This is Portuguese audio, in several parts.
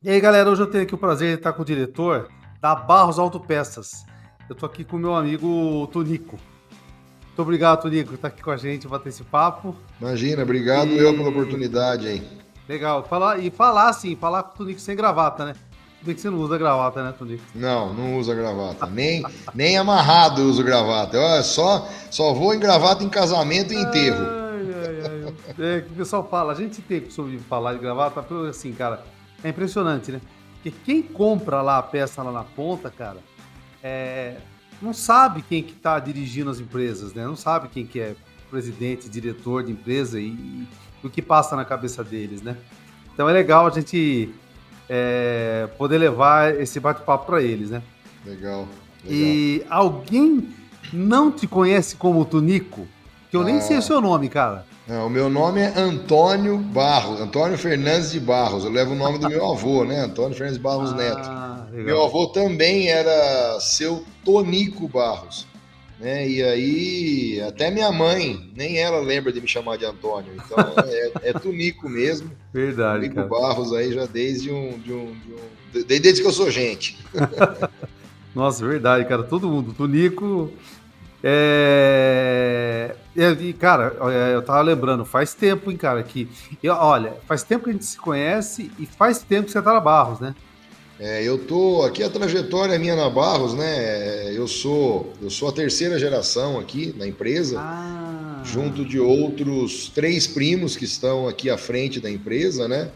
E aí, galera, hoje eu tenho aqui o prazer de estar com o diretor da Barros Autopeças. Eu tô aqui com o meu amigo Tonico. Muito obrigado, Tonico, por estar aqui com a gente, bater esse papo. Imagina, obrigado eu pela E oportunidade aí. legal, falar com o Tonico sem gravata, né? Se bem que você não usa gravata, né, Tonico? Não, não usa gravata. Nem amarrado eu uso gravata. Eu só vou em gravata em casamento e enterro. É que o pessoal fala, a gente tem costume de falar de gravata, assim, cara, é impressionante, né? Porque quem compra lá a peça lá na ponta, cara, é, não sabe quem que está dirigindo as empresas, né? Não sabe quem que é presidente, diretor de empresa e o que passa na cabeça deles, né? Então é legal a gente poder levar esse bate-papo para eles, né? Legal, legal. E alguém não te conhece como Tunico? Que eu nem sei o Ah, seu nome, cara. não, o meu nome é Antônio Barros, Antônio Fernandes de Barros. Eu levo o nome do meu avô, né? Antônio Fernandes Barros Neto. Ah, Meu legal. avô também era seu Tonico Barros, né? E aí, até minha mãe, nem ela lembra de me chamar de Antônio. Então, é Tonico mesmo. Verdade, Tonico cara. Barros aí já desde que eu sou gente. Nossa, verdade, cara. Todo mundo. Tunico. Cara, eu tava lembrando, faz tempo, hein, cara, olha, faz tempo que a gente se conhece e faz tempo que você tá na Barros, né? Eu tô aqui, a trajetória minha na Barros, né? Eu sou a terceira geração aqui na empresa, junto Ah. de outros três primos que estão aqui à frente da empresa, né?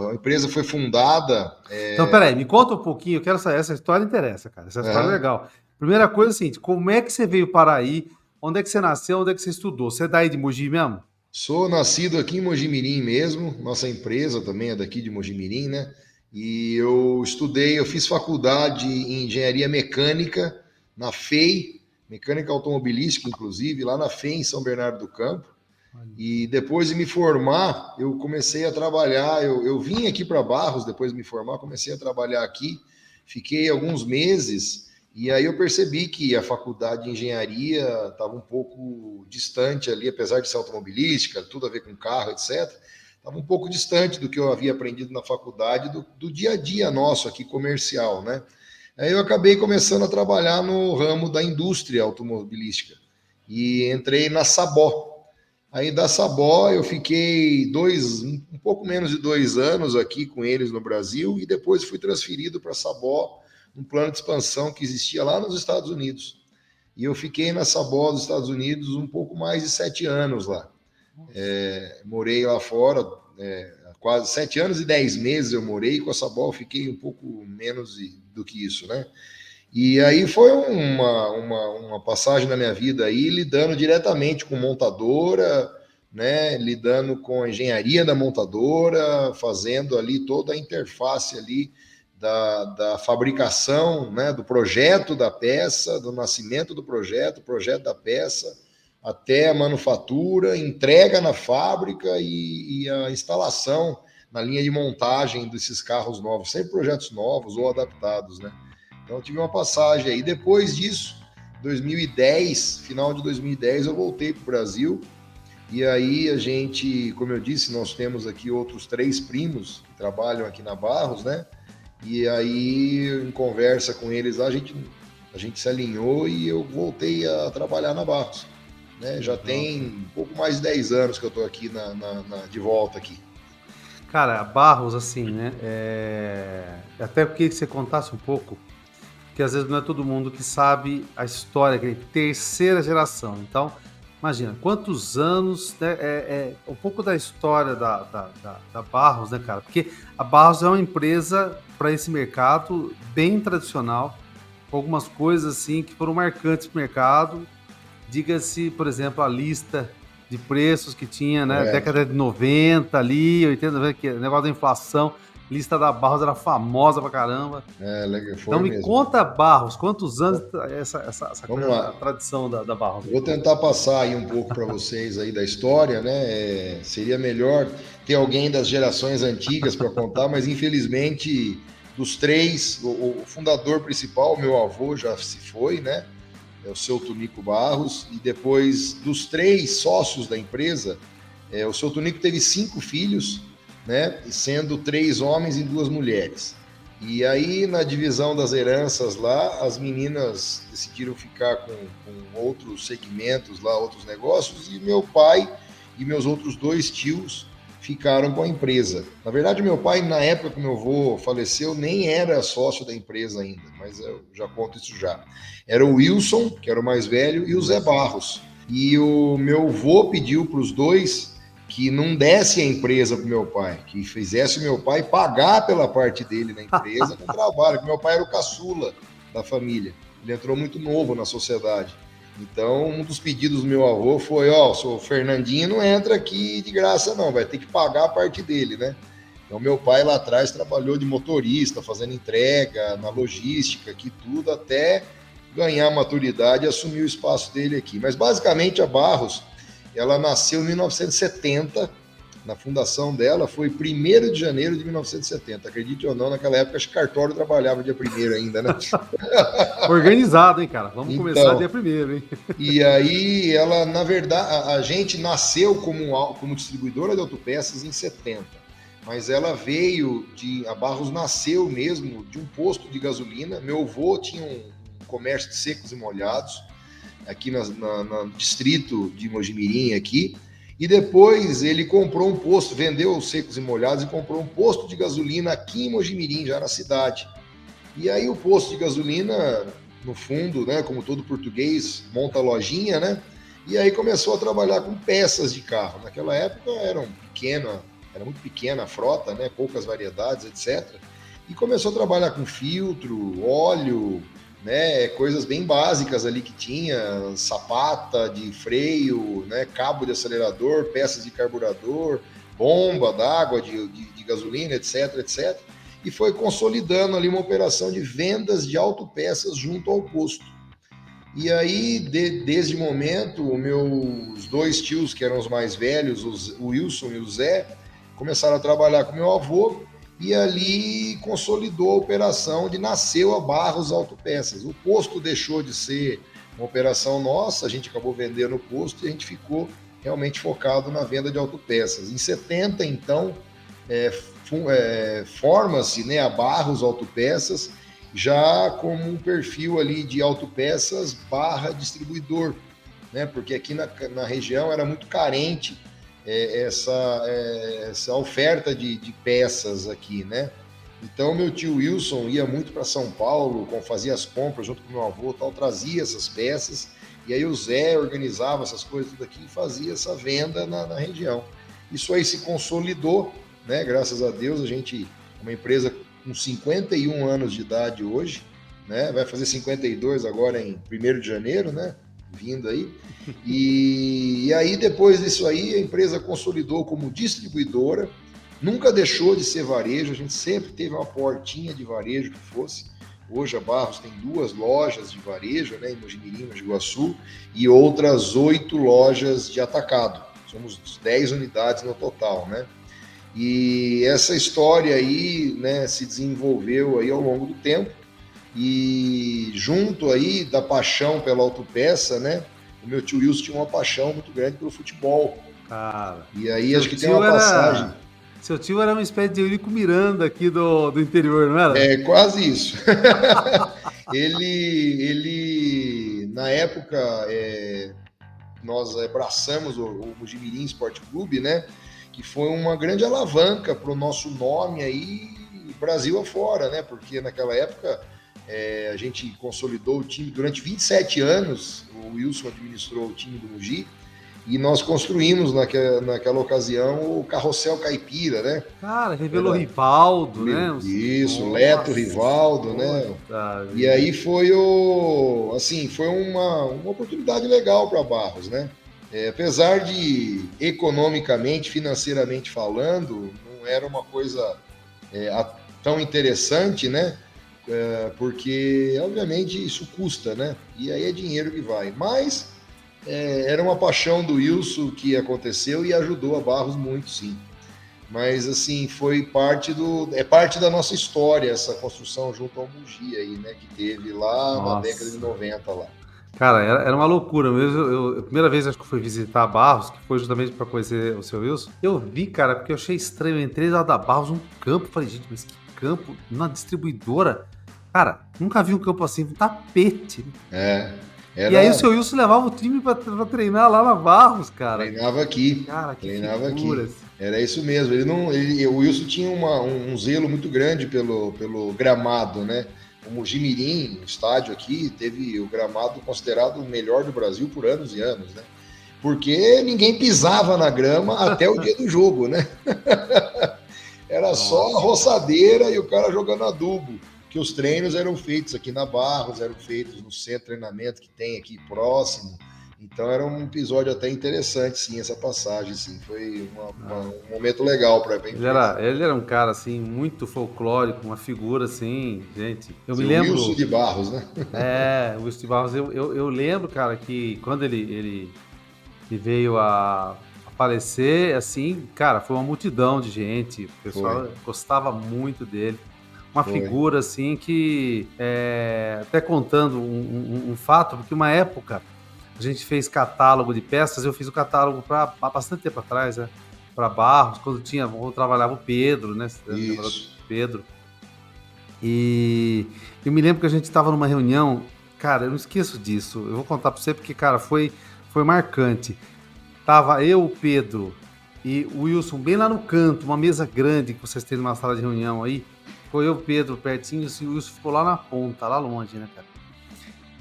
A empresa foi fundada. Então, peraí, me conta um pouquinho, eu quero saber, essa história interessa, cara, essa história é Aham. legal. Primeira coisa é o seguinte, como é que você veio para aí? Onde é que você nasceu? Onde é que você estudou? Você é daí de Mogi mesmo? Sou nascido aqui em Mojimirim mesmo, nossa empresa também é daqui de Mojimirim, né? E eu fiz faculdade em engenharia mecânica na FEI, mecânica automobilística, inclusive, lá na FEI, em São Bernardo do Campo. Olha E só. depois de me formar, eu comecei a trabalhar. Eu vim aqui para Barros depois de me formar, comecei a trabalhar aqui. Fiquei alguns meses e aí eu percebi que a faculdade de engenharia estava um pouco distante ali, apesar de ser automobilística, tudo a ver com carro, etc. Estava um pouco distante do que eu havia aprendido na faculdade, do dia a dia nosso aqui comercial, né? Aí eu acabei começando a trabalhar no ramo da indústria automobilística e entrei na Sabó. Aí da Sabó eu fiquei um pouco menos de 2 anos aqui com eles no Brasil e depois fui transferido para Sabó, um plano de expansão que existia lá nos Estados Unidos. E eu fiquei na Sabó dos Estados Unidos um pouco mais de 7 anos lá. Nossa. Morei lá fora, quase 7 anos e 10 meses eu morei, com a Sabó eu fiquei um pouco menos do que isso, né? E aí foi uma passagem na minha vida aí, lidando diretamente com montadora, né, lidando com a engenharia da montadora, fazendo ali toda a interface ali da fabricação, né, do projeto da peça, do nascimento do projeto da peça, até a manufatura, entrega na fábrica e a instalação na linha de montagem desses carros novos, sempre projetos novos ou adaptados, né? Então eu tive uma passagem aí. Depois disso, 2010, final de 2010, eu voltei para o Brasil. E aí a gente, como eu disse, nós temos aqui outros três primos que trabalham aqui na Barros, né? E aí, em conversa com eles lá, a gente se alinhou e eu voltei a trabalhar na Barros. Né? Já Legal, tem cara. um pouco mais de 10 anos que eu estou aqui de volta aqui. Cara, Barros, assim, né? Até eu queria que você contasse um pouco, porque às vezes não é todo mundo que sabe a história, que é terceira geração. Então, imagina, quantos anos, né, um pouco da história da Barros, né, cara? Porque a Barros é uma empresa para esse mercado bem tradicional, com algumas coisas assim que foram marcantes para o mercado. Diga-se, por exemplo, a lista de preços que tinha, né? Correto. Década de 90 ali, 80, 90, que negócio da inflação. Lista da Barros era famosa pra caramba. Legal, Então foi me mesmo. conta, Barros, quantos anos essa Vamos coisa, a lá. tradição da Barros aí? Vou tentar passar aí um pouco para vocês aí da história, né? Seria melhor ter alguém das gerações antigas para contar, mas infelizmente dos três, o fundador principal, meu avô, já se foi, né? É o seu Tunico Barros, e depois dos três sócios da empresa, o seu Tunico teve 5 filhos, né? E sendo 3 homens e 2 mulheres. E aí, na divisão das heranças lá, as meninas decidiram ficar com outros segmentos lá, outros negócios, e meu pai e meus outros 2 tios ficaram com a empresa. Na verdade, meu pai, na época que meu avô faleceu, nem era sócio da empresa ainda, mas eu já conto isso já. Era o Wilson, que era o mais velho, e o Zé Barros. E o meu avô pediu para os dois que não desse a empresa para o meu pai, que fizesse o meu pai pagar pela parte dele na empresa com trabalho, porque meu pai era o caçula da família. Ele entrou muito novo na sociedade. Então, um dos pedidos do meu avô foi, ó, o Fernandinho não entra aqui de graça não, vai ter que pagar a parte dele, né? Então, meu pai lá atrás trabalhou de motorista, fazendo entrega, na logística, aqui tudo, até ganhar maturidade e assumir o espaço dele aqui. Mas, basicamente, a Barros, ela nasceu em 1970, na fundação dela foi 1º de janeiro de 1970. Acredite ou não, naquela época, acho que cartório trabalhava dia 1º ainda, né? Organizado, hein, cara? Vamos começar dia Então, 1º, hein? e aí, ela, na verdade, a gente nasceu como distribuidora de autopeças em 70, mas ela veio a Barros nasceu mesmo de um posto de gasolina. Meu avô tinha um comércio de secos e molhados aqui no distrito de Mojimirim aqui, e depois ele comprou um posto, vendeu os secos e molhados e comprou um posto de gasolina aqui em Mojimirim, já na cidade. E aí o posto de gasolina, no fundo, né, como todo português, monta a lojinha, né? E aí começou a trabalhar com peças de carro. Naquela época era muito pequena a frota, né, poucas variedades, etc. E começou a trabalhar com filtro, óleo, né, coisas bem básicas ali que tinha, sapata de freio, né, cabo de acelerador, peças de carburador, bomba d'água, de gasolina, etc, etc. E foi consolidando ali uma operação de vendas de autopeças junto ao posto. E aí, desde o momento, meus 2 tios, que eram os mais velhos, o Wilson e o Zé, começaram a trabalhar com meu avô, e ali consolidou a operação de nasceu a Barros Autopeças. O posto deixou de ser uma operação nossa, a gente acabou vendendo o posto e a gente ficou realmente focado na venda de autopeças. Em 70, então, forma-se, né, a Barros Autopeças, já como um perfil ali de autopeças barra distribuidor, né? Porque aqui na região era muito carente essa oferta de peças aqui, né? Então meu tio Wilson ia muito para São Paulo, fazia as compras junto com meu avô, tal, trazia essas peças, e aí o Zé organizava essas coisas tudo aqui e fazia essa venda na região. Isso aí se consolidou, né? Graças a Deus, a gente, uma empresa com 51 anos de idade hoje, né? Vai fazer 52 agora em 1º de janeiro, né? Vindo aí. E aí, depois disso aí, a empresa consolidou como distribuidora, nunca deixou de ser varejo, a gente sempre teve uma portinha de varejo que fosse. Hoje a Barros tem 2 lojas de varejo, né, em Mojimirim, Mogi Guaçu, e outras 8 lojas de atacado. Somos 10 unidades no total, né? E essa história aí, né, se desenvolveu aí ao longo do tempo, e junto aí da paixão pela autopeça, né, o meu tio Wilson tinha uma paixão muito grande pelo futebol. Cara, E aí acho que tem uma passagem. Seu tio era uma espécie de Eurico Miranda aqui do interior, não era? É quase isso. ele na época, nós abraçamos o Mojimirim Esporte Clube, né? Que foi uma grande alavanca para o nosso nome aí, Brasil afora, né? Porque naquela época a gente consolidou o time durante 27 anos, o Wilson administrou o time do Mogi, e nós construímos naquela ocasião o Carrossel Caipira, né? Cara, revelou Rivaldo, né? Isso, Nossa, Leto, Rivaldo, né? E aí foi foi uma oportunidade legal para Barros, né? Apesar de economicamente, financeiramente falando, não era uma coisa tão interessante, né? Porque obviamente isso custa, né? E aí é dinheiro que vai. Mas era uma paixão do Wilson que aconteceu e ajudou a Barros muito, sim. Mas assim, parte da nossa história essa construção junto ao Mogi aí, né, que teve lá na década de 90 lá. Cara, era uma loucura mesmo. A primeira vez acho que eu fui visitar Barros, que foi justamente para conhecer o seu Wilson. Eu vi, cara, porque eu achei estranho. Eu entrei lá da Barros, um campo. Falei, gente, mas que campo? Uma distribuidora? Cara, nunca vi um campo assim, um tapete. É, E aí o era, seu Wilson levava o time pra treinar lá na Barros, cara. treinava aqui, Cara, que treinava aqui. figuras. Era isso mesmo. Ele não, ele, o Wilson tinha um zelo muito grande pelo gramado, né? O Mojimirim, o estádio aqui, teve o gramado considerado o melhor do Brasil por anos e anos, né? Porque ninguém pisava na grama até o dia do jogo, né? Era só a Nossa, cara. roçadeira e o cara jogando adubo. Que os treinos eram feitos aqui na Barros, eram feitos no centro de treinamento que tem aqui próximo. Então era um episódio até interessante, sim, essa passagem, sim. Foi Ah. um momento legal para a imprensa. Ele era um cara, assim, muito folclórico, uma figura, assim, gente. Eu me Seu Wilson lembro, de Barros, né? o Wilson Barros, eu lembro, cara, que quando ele veio a falecer, assim, cara, foi uma multidão de gente, o Foi, pessoal gostava muito dele. Uma foi. figura, assim, que, até contando um fato, porque uma época a gente fez catálogo de peças, eu fiz o catálogo há bastante tempo atrás, né? Para Barros, quando trabalhava o Pedro, né? Você deve lembrar do Isso. Pedro. E eu me lembro que a gente estava numa reunião, cara, eu não esqueço disso. Eu vou contar para você porque, cara, foi marcante. Tava eu, o Pedro e o Wilson bem lá no canto, uma mesa grande que vocês têm numa sala de reunião aí. Foi eu, o Pedro, pertinho, e o Wilson ficou lá na ponta, lá longe, né, cara?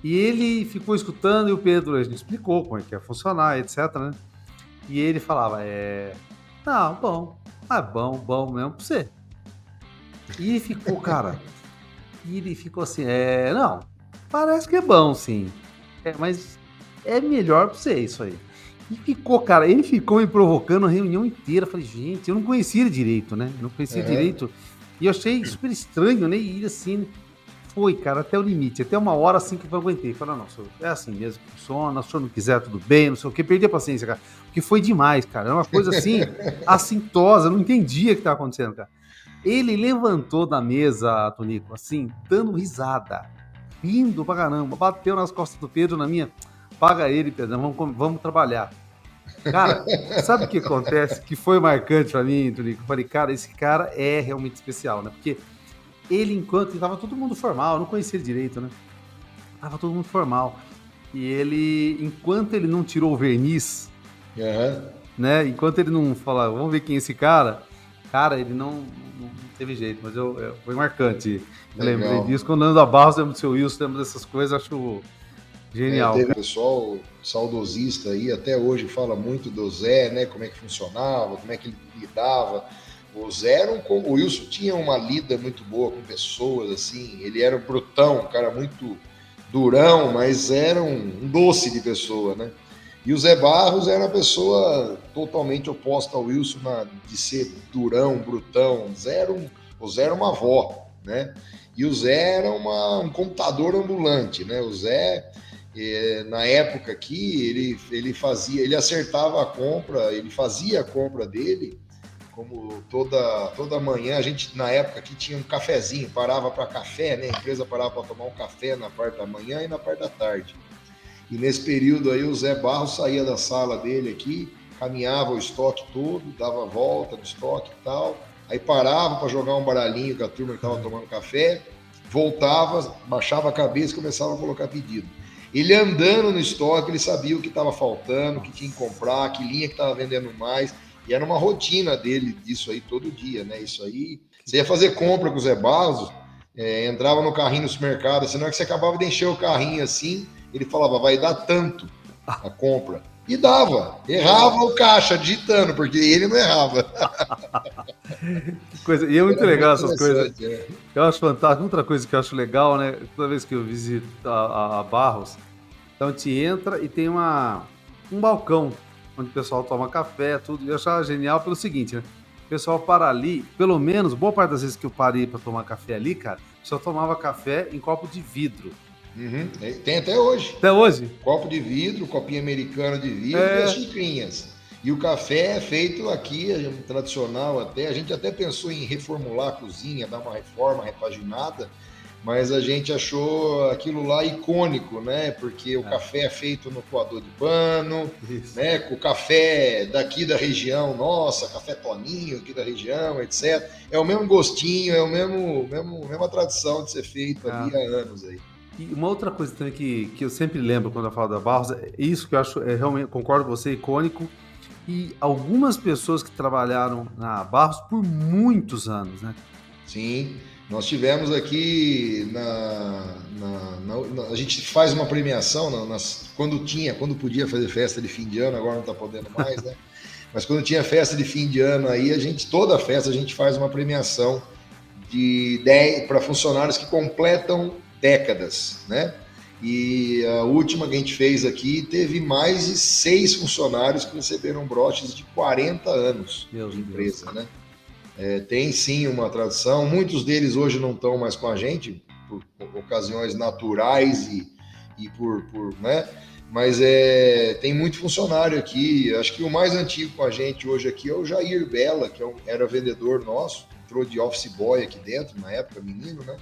E ele ficou escutando e o Pedro, a gente explicou como é que ia funcionar, etc, né? E ele falava, não, bom, bom mesmo pra você. E ele ficou, cara, e ele ficou assim, não, parece que é bom, sim. Mas é melhor pra você isso aí. E ficou, cara, ele ficou me provocando a reunião inteira. Eu falei, gente, eu não conhecia ele direito, né? Eu não conhecia Aham. direito. E eu achei super estranho, né? E ele assim, foi, cara, até o limite. Até uma hora assim que eu aguentei. Falei, não, senhor, é assim mesmo que funciona. Se o senhor não quiser, tudo bem, não sei o quê. Perdi a paciência, cara. Porque foi demais, cara. Era uma coisa assim, assintosa. Eu não entendia o que estava acontecendo, cara. Ele levantou da mesa, Tonico, assim, dando risada, rindo pra caramba, bateu nas costas do Pedro, na minha, paga ele, Pedro, vamos trabalhar. Cara, sabe o que acontece? Que foi marcante pra mim, Tonico? Eu falei, cara, esse cara é realmente especial, né? Porque ele, enquanto tava todo mundo formal, eu não conhecia ele direito, né? Tava todo mundo formal. E ele, enquanto ele não tirou o verniz, Aham. né? Enquanto ele não fala, vamos ver quem é esse cara, cara, ele não teve jeito, mas foi marcante. Eu lembrei Legal. disso, quando ando a Barros, lembro do seu Wilson, lembro dessas coisas, acho genial, Teve um cara. pessoal saudosista aí, até hoje fala muito do Zé, né? Como é que funcionava, como é que ele lidava. O Zé era o Wilson tinha uma lida muito boa com pessoas, assim. Ele era um brutão, um cara muito durão, mas era um doce de pessoa, né? E o Zé Barros era uma pessoa totalmente oposta ao Wilson de ser durão, brutão. O Zé era uma avó, né? E o Zé era um computador ambulante, né? O Zé na época aqui, ele acertava a compra, ele fazia a compra dele, como toda manhã, a gente na época aqui tinha um cafezinho, parava para café, né? A empresa parava para tomar um café na parte da manhã e na parte da tarde. E nesse período aí o Zé Barros saía da sala dele aqui, caminhava o estoque todo, dava a volta no estoque e tal, aí parava para jogar um baralhinho com a turma que estava tomando café, voltava, baixava a cabeça e começava a colocar pedido. Ele andando no estoque, ele sabia o que estava faltando, o que tinha que comprar, que linha que estava vendendo mais. E era uma rotina dele disso aí todo dia, né? Isso aí. Você ia fazer compra com o Zé Barros, entrava no carrinho no supermercado, assim, na hora que você acabava de encher o carrinho assim, ele falava, vai dar tanto a compra. E dava. Errava o caixa digitando, porque ele não errava. Que coisa. E é muito Era muito legal essas coisas. interessante, né? Eu acho fantástico. Outra coisa que eu acho legal, né? Toda vez que eu visito a Barros, então a gente entra e tem um balcão onde o pessoal toma café, tudo. E eu achava genial pelo seguinte, né? O pessoal para ali, pelo menos, boa parte das vezes que eu parei para tomar café ali, cara, só tomava café em copo de vidro. Uhum. Tem até hoje. Até hoje. Copo de vidro, copinho americano de vidro e as É. xicrinhas. E o café é feito aqui, tradicional até. A gente até pensou em reformular a cozinha, dar uma reforma repaginada, mas a gente achou aquilo lá icônico, né? Porque o café é feito no coador de pano, Isso. né? Com o café daqui da região, nossa, café Toninho aqui da região, etc. É o mesmo gostinho, é o mesma tradição de ser feito ali Cara. há anos aí. E uma outra coisa também que eu sempre lembro quando eu falo da Barros, é isso que eu acho, realmente, concordo com você, icônico, e algumas pessoas que trabalharam na Barros por muitos anos, né? Sim, nós tivemos aqui a gente faz uma premiação quando podia fazer festa de fim de ano, agora não está podendo mais, né? Mas quando tinha festa de fim de ano aí, toda festa a gente faz uma premiação de 10 para funcionários que completam décadas, né? E a última que a gente fez aqui teve mais de 6 funcionários que receberam broches de 40 anos Meu de Deus. empresa, né? Tem sim uma tradição. Muitos deles hoje não estão mais com a gente por ocasiões naturais e né? Mas tem muito funcionário aqui. Acho que o mais antigo com a gente hoje aqui é o Jair Bela, que era vendedor nosso, entrou de office boy aqui dentro na época, menino, né?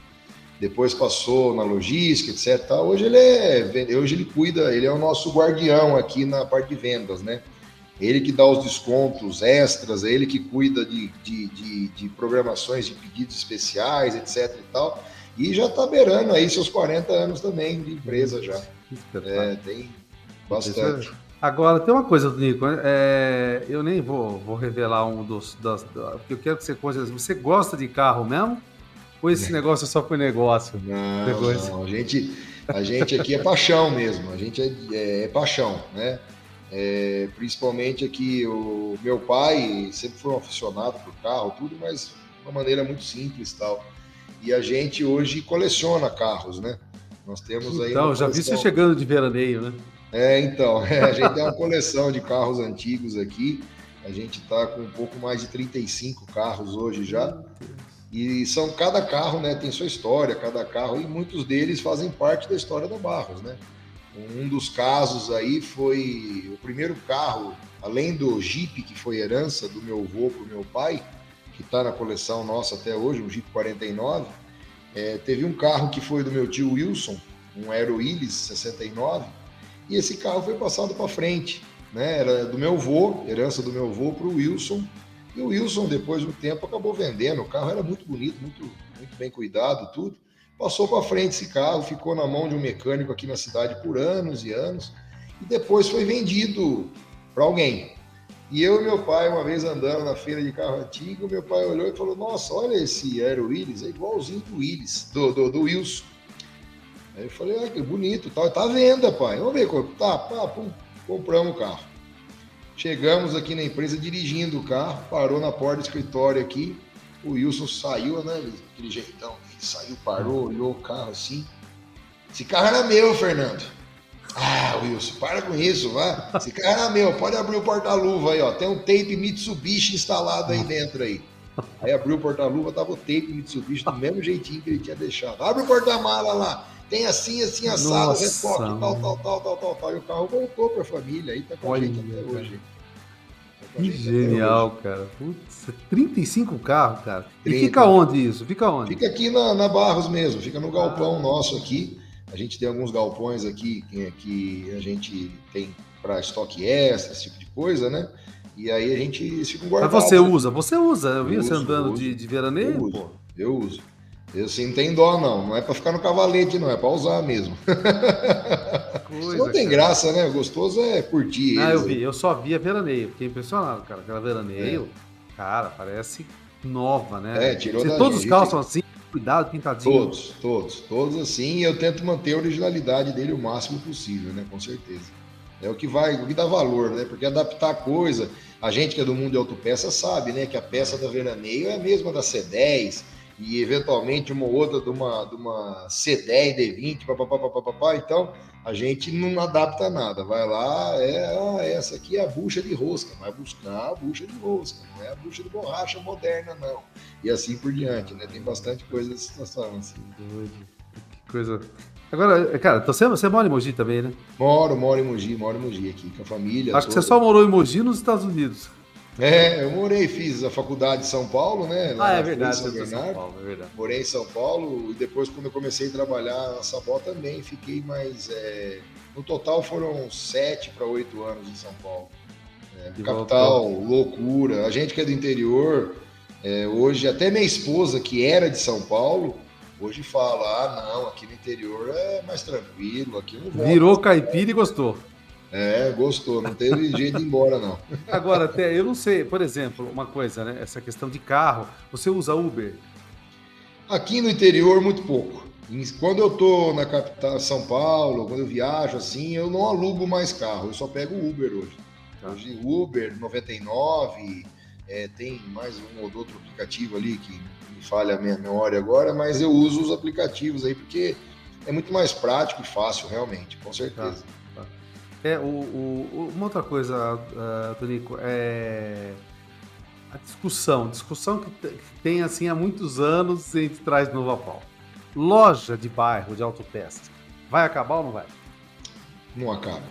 Depois passou na logística, etc. Hoje ele cuida, ele é o nosso guardião aqui na parte de vendas, né? Ele que dá os descontos extras, ele que cuida de programações de pedidos especiais, etc e tal. E já está beirando aí seus 40 anos também de empresa já. Tem bastante. Agora, tem uma coisa, Nico, eu nem vou revelar porque eu quero que você conte. Você gosta de carro mesmo? Ou esse negócio é só por negócio? Não. A gente aqui é paixão mesmo. A gente é paixão, né? Principalmente aqui o meu pai sempre foi um aficionado por carro, tudo, mas de uma maneira muito simples, tal. E a gente hoje coleciona carros, né? Nós temos aí Então, uma eu já vi você coleção. chegando de veraneio, né? A gente tem uma coleção de carros antigos aqui. A gente está com um pouco mais de 35 carros hoje já. E cada carro, né, tem sua história, cada carro, e muitos deles fazem parte da história da Barros, né? Um dos casos aí foi o primeiro carro, além do Jeep, que foi herança do meu avô para o meu pai, que está na coleção nossa até hoje, um Jeep 49. Teve um carro que foi do meu tio Wilson, um Aero Willys 69, e esse carro foi passado para frente, né? Era do meu avô, herança do meu avô para o Wilson, e o Wilson, depois de um tempo, acabou vendendo. O carro era muito bonito, muito bem cuidado, tudo. Passou para frente esse carro, ficou na mão de um mecânico aqui na cidade por anos e anos, e depois foi vendido para alguém. E eu e meu pai, uma vez andando na feira de carro antigo, meu pai olhou e falou: Nossa, olha esse Aero Willys, é igualzinho do Willys, do Wilson. Aí eu falei: que bonito, tá à venda, pai. Vamos ver, pum, compramos o carro. Chegamos aqui na empresa dirigindo o carro, parou na porta do escritório aqui. O Wilson saiu, né? Aquele jeitão, saiu, parou, olhou o carro assim. Esse carro era meu, Fernando. Wilson, para com isso, vá. Esse carro era meu, pode abrir o porta-luva aí, ó. Tem um tape Mitsubishi instalado aí dentro aí. Aí abriu o porta-luva, tava o tape Mitsubishi do mesmo jeitinho que ele tinha deixado. Abre o porta-mala lá. Tem assim, assado, retoque, tal. E o carro voltou para a família, aí tá com a gente até hoje. Que genial, cara. Putz, 35 carros, cara. 30. E fica onde isso? Fica onde? Fica aqui na Barros mesmo, fica no galpão nosso aqui. A gente tem alguns galpões aqui que a gente tem para estoque extra, esse tipo de coisa, né? E aí a gente fica guardado. Mas você usa. Eu vi você andando de veraneio, pô. Eu uso. Eu assim, não tem dó, não é para ficar no cavalete, não, é para usar mesmo. Isso não tem graça, né? O gostoso é curtir. Não, eu só via veraneio, fiquei impressionado, cara. Aquela veraneio, cara, parece nova, né? Tirou da todos os carros são assim, cuidado, pintadinho. Todos assim, e eu tento manter a originalidade dele o máximo possível, né? Com certeza. É o que dá valor, né? Porque adaptar a coisa, a gente que é do mundo de autopeça sabe, né? Que a peça da veraneio é a mesma da C10, e eventualmente uma outra de uma C10 D20, papapá. Então a gente não adapta nada. Vai lá, essa aqui é a bucha de rosca, vai buscar a bucha de rosca, não é a bucha de borracha moderna, não. E assim por diante, né? Tem bastante coisa dessa situação. Assim. Que coisa. Agora, cara, então você mora em Mogi também, né? Moro em Mogi aqui, com a família. Acho que você só morou em Mogi nos Estados Unidos. Eu morei, fiz a faculdade em São Paulo, né? Lá Ah, é na Folha de verdade, São você é de São Bernardo. Paulo, é verdade. Morei em São Paulo e depois, quando eu comecei a trabalhar na Sabó, também fiquei mais. No total foram 7 para 8 anos em São Paulo. E voltou. Capital, loucura. A gente que é do interior, hoje, até minha esposa, que era de São Paulo, hoje fala: ah, não, aqui no interior é mais tranquilo, aqui eu não volto mais. Virou caipira e gostou. Gostou, não teve jeito de ir embora, não. Agora, até eu não sei, por exemplo, uma coisa, né? Essa questão de carro. Você usa Uber? Aqui no interior, muito pouco. Quando eu tô na capital, São Paulo, quando eu viajo assim, eu não alugo mais carro, eu só pego Uber hoje. Tá. Hoje, Uber 99, tem mais um ou outro aplicativo ali que me falha a minha memória agora, mas eu uso os aplicativos aí porque é muito mais prático e fácil, realmente, com Tá, certeza. tá. Uma outra coisa, Tonico, é a discussão que tem assim há muitos anos e a gente traz de novo a pau. Loja de bairro de autopeças, vai acabar ou não vai? Não acaba.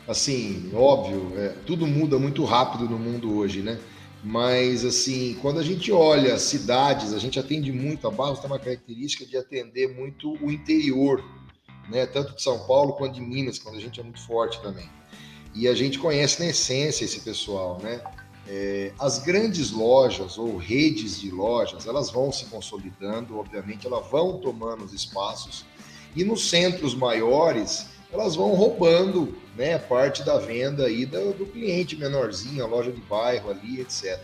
Assim, óbvio, tudo muda muito rápido no mundo hoje, né? Mas, assim, quando a gente olha cidades, a gente atende muito, a Barros tem uma característica de atender muito o interior, né? Tanto de São Paulo quanto de Minas, quando a gente é muito forte também. E a gente conhece na essência esse pessoal, né? As grandes lojas ou redes de lojas, elas vão se consolidando, obviamente, elas vão tomando os espaços, e nos centros maiores, elas vão roubando, né, parte da venda aí do cliente menorzinho, a loja de bairro ali, etc.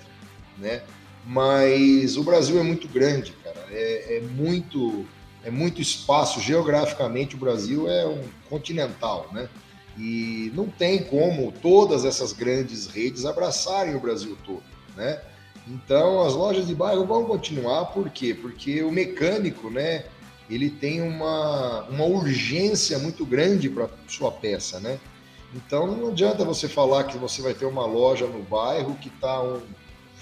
Né? Mas o Brasil é muito grande, cara. É muito espaço. Geograficamente, o Brasil é um continental, né? E não tem como todas essas grandes redes abraçarem o Brasil todo, né? Então, as lojas de bairro vão continuar, por quê? Porque o mecânico, né, ele tem uma urgência muito grande para sua peça, né? Então, não adianta você falar que você vai ter uma loja no bairro que está a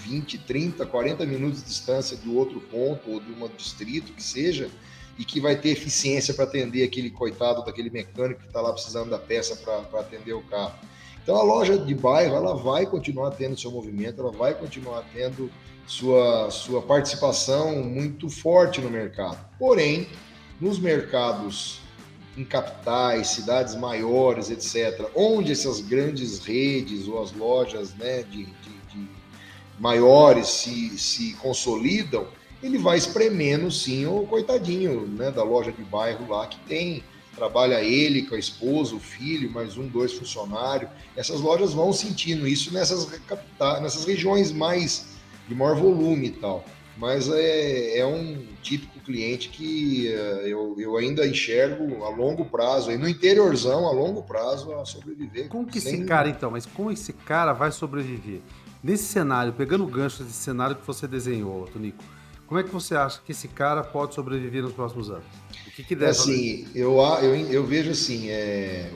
20, 30, 40 minutos de distância do outro ponto ou de um distrito que seja, e que vai ter eficiência para atender aquele coitado daquele mecânico que está lá precisando da peça para atender o carro. Então a loja de bairro ela vai continuar tendo seu movimento, ela vai continuar tendo sua participação muito forte no mercado. Porém, nos mercados em capitais, cidades maiores, etc., onde essas grandes redes ou as lojas, né, de maiores se consolidam, ele vai espremendo sim o coitadinho, né, da loja de bairro lá que trabalha ele com a esposa, o filho, mais um, dois funcionários. Essas lojas vão sentindo isso nessas regiões mais de maior volume e tal. Mas é um típico cliente que eu ainda enxergo a longo prazo, aí no interiorzão, a longo prazo, a sobreviver Como que esse cara, sem. então, mas como esse cara vai sobreviver? Nesse cenário, pegando o gancho desse cenário que você desenhou, Tonico, como é que você acha que esse cara pode sobreviver nos próximos anos? O que É deve fazer? assim, eu vejo assim,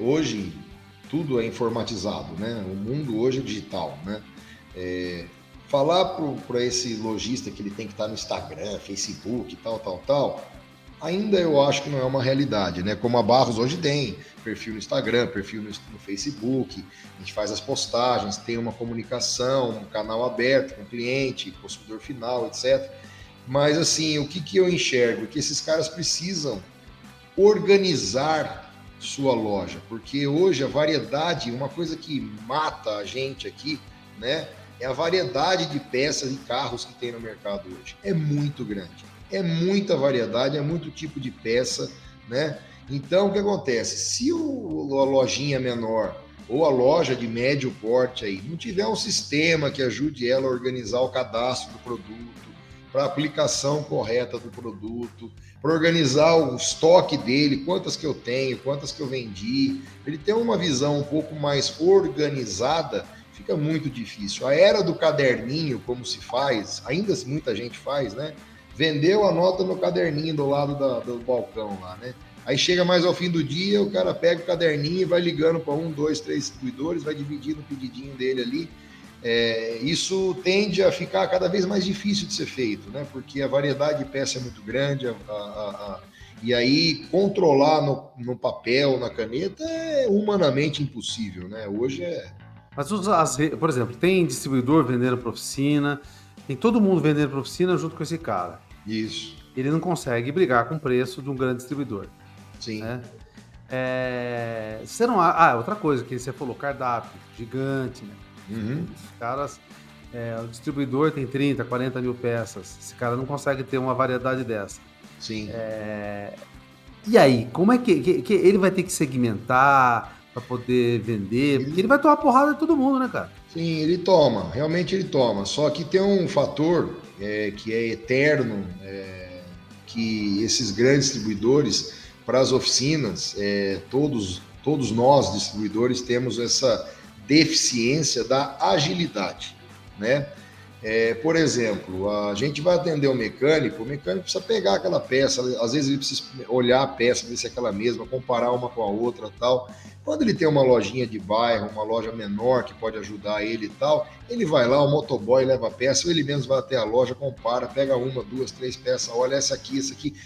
hoje tudo é informatizado, né? O mundo hoje é digital, né? Falar para esse lojista que ele tem que estar no Instagram, Facebook, tal, ainda eu acho que não é uma realidade, né? Como a Barros hoje tem perfil no Instagram, perfil no Facebook, a gente faz as postagens, tem uma comunicação, um canal aberto com o cliente, consumidor final, etc. Mas assim, o que eu enxergo? Que esses caras precisam organizar sua loja, porque hoje a variedade, uma coisa que mata a gente aqui, né, é a variedade de peças e carros que tem no mercado hoje. É muito grande, é muita variedade, é muito tipo de peça, né? Então o que acontece? Se a lojinha menor ou a loja de médio porte aí não tiver um sistema que ajude ela a organizar o cadastro do produto, para a aplicação correta do produto, para organizar o estoque dele, quantas que eu tenho, quantas que eu vendi. Ele tem uma visão um pouco mais organizada, fica muito difícil. A era do caderninho, como se faz, ainda muita gente faz, né? Vendeu, anota no caderninho do lado do balcão lá, né? Aí chega mais ao fim do dia, o cara pega o caderninho e vai ligando para um, dois, três distribuidores, vai dividindo o pedidinho dele ali. Isso tende a ficar cada vez mais difícil de ser feito, né? Porque a variedade de peça é muito grande, e aí controlar no papel, na caneta, é humanamente impossível, né? Hoje Mas por exemplo, tem distribuidor vendendo para oficina, tem todo mundo vendendo para oficina junto com esse cara. Isso, Ele não consegue brigar com o preço de um grande distribuidor, sim. né? Você não. Outra coisa que você falou, cardápio gigante, né? Uhum. Os caras. O distribuidor tem 30, 40 mil peças. Esse cara não consegue ter uma variedade dessa. Sim. E aí, como é que ele vai ter que segmentar para poder vender? Porque ele vai tomar porrada de todo mundo, né, cara? Sim, ele toma, realmente ele toma. Só que tem um fator que é eterno, que esses grandes distribuidores, para as oficinas, todos nós distribuidores temos essa deficiência da agilidade, né? Por exemplo, a gente vai atender o mecânico precisa pegar aquela peça, às vezes ele precisa olhar a peça, ver se é aquela mesma, comparar uma com a outra tal. Quando ele tem uma lojinha de bairro, uma loja menor que pode ajudar ele e tal, ele vai lá, o motoboy leva a peça, ou ele mesmo vai até a loja, compara, pega uma, duas, três peças, olha essa aqui,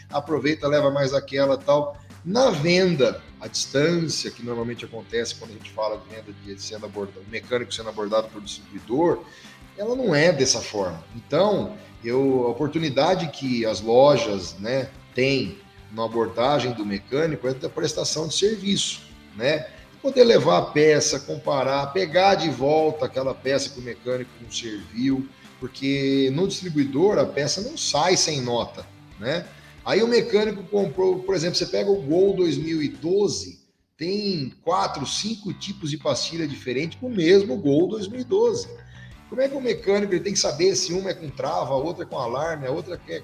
aproveita, leva mais aquela tal. Na venda, a distância que normalmente acontece quando a gente fala de venda de sendo abordado, o mecânico sendo abordado por distribuidor, ela não é dessa forma. Então, a oportunidade que as lojas, né, têm na abordagem do mecânico é da prestação de serviço, né? Poder levar a peça, comparar, pegar de volta aquela peça que o mecânico não serviu, porque no distribuidor a peça não sai sem nota, né? Aí o mecânico comprou, por exemplo, você pega o Gol 2012, tem 4, 5 tipos de pastilha diferentes com o mesmo Gol 2012. Como é que o mecânico ele tem que saber se uma é com trava, a outra é com alarme, a outra é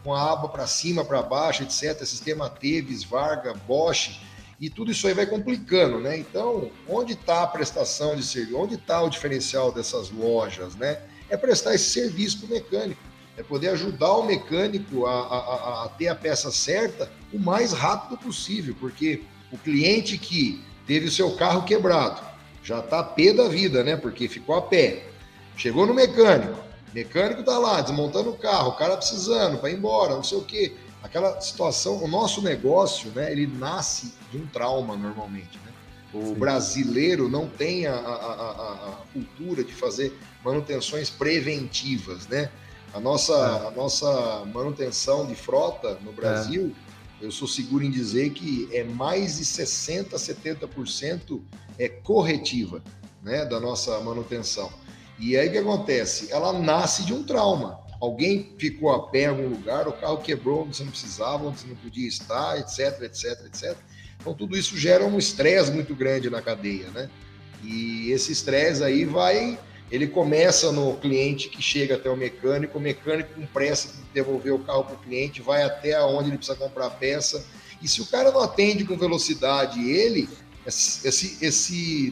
com a aba para cima, para baixo, etc. Sistema Teves, Varga, Bosch, e tudo isso aí vai complicando, né? Então, onde está a prestação de serviço? Onde está o diferencial dessas lojas, né? É prestar esse serviço para o mecânico, é poder ajudar o mecânico a ter a peça certa o mais rápido possível, porque o cliente que teve o seu carro quebrado já está pé da vida, né? Porque ficou a pé. Chegou no mecânico tá lá desmontando o carro, o cara precisando para ir embora, não sei o quê. Aquela situação, o nosso negócio, né, ele nasce de um trauma normalmente, né? O Sim. brasileiro não tem a cultura de fazer manutenções preventivas, né? A nossa manutenção de frota no Brasil, eu sou seguro em dizer que é mais de 60%, 70% corretiva, né, da nossa manutenção. E aí o que acontece? Ela nasce de um trauma. Alguém ficou a pé em algum lugar, o carro quebrou onde você não precisava, onde você não podia estar, etc, etc, etc. Então tudo isso gera um estresse muito grande na cadeia, né? E esse estresse aí ele começa no cliente que chega até o mecânico com pressa de devolver o carro para o cliente, vai até onde ele precisa comprar a peça. E se o cara não atende com velocidade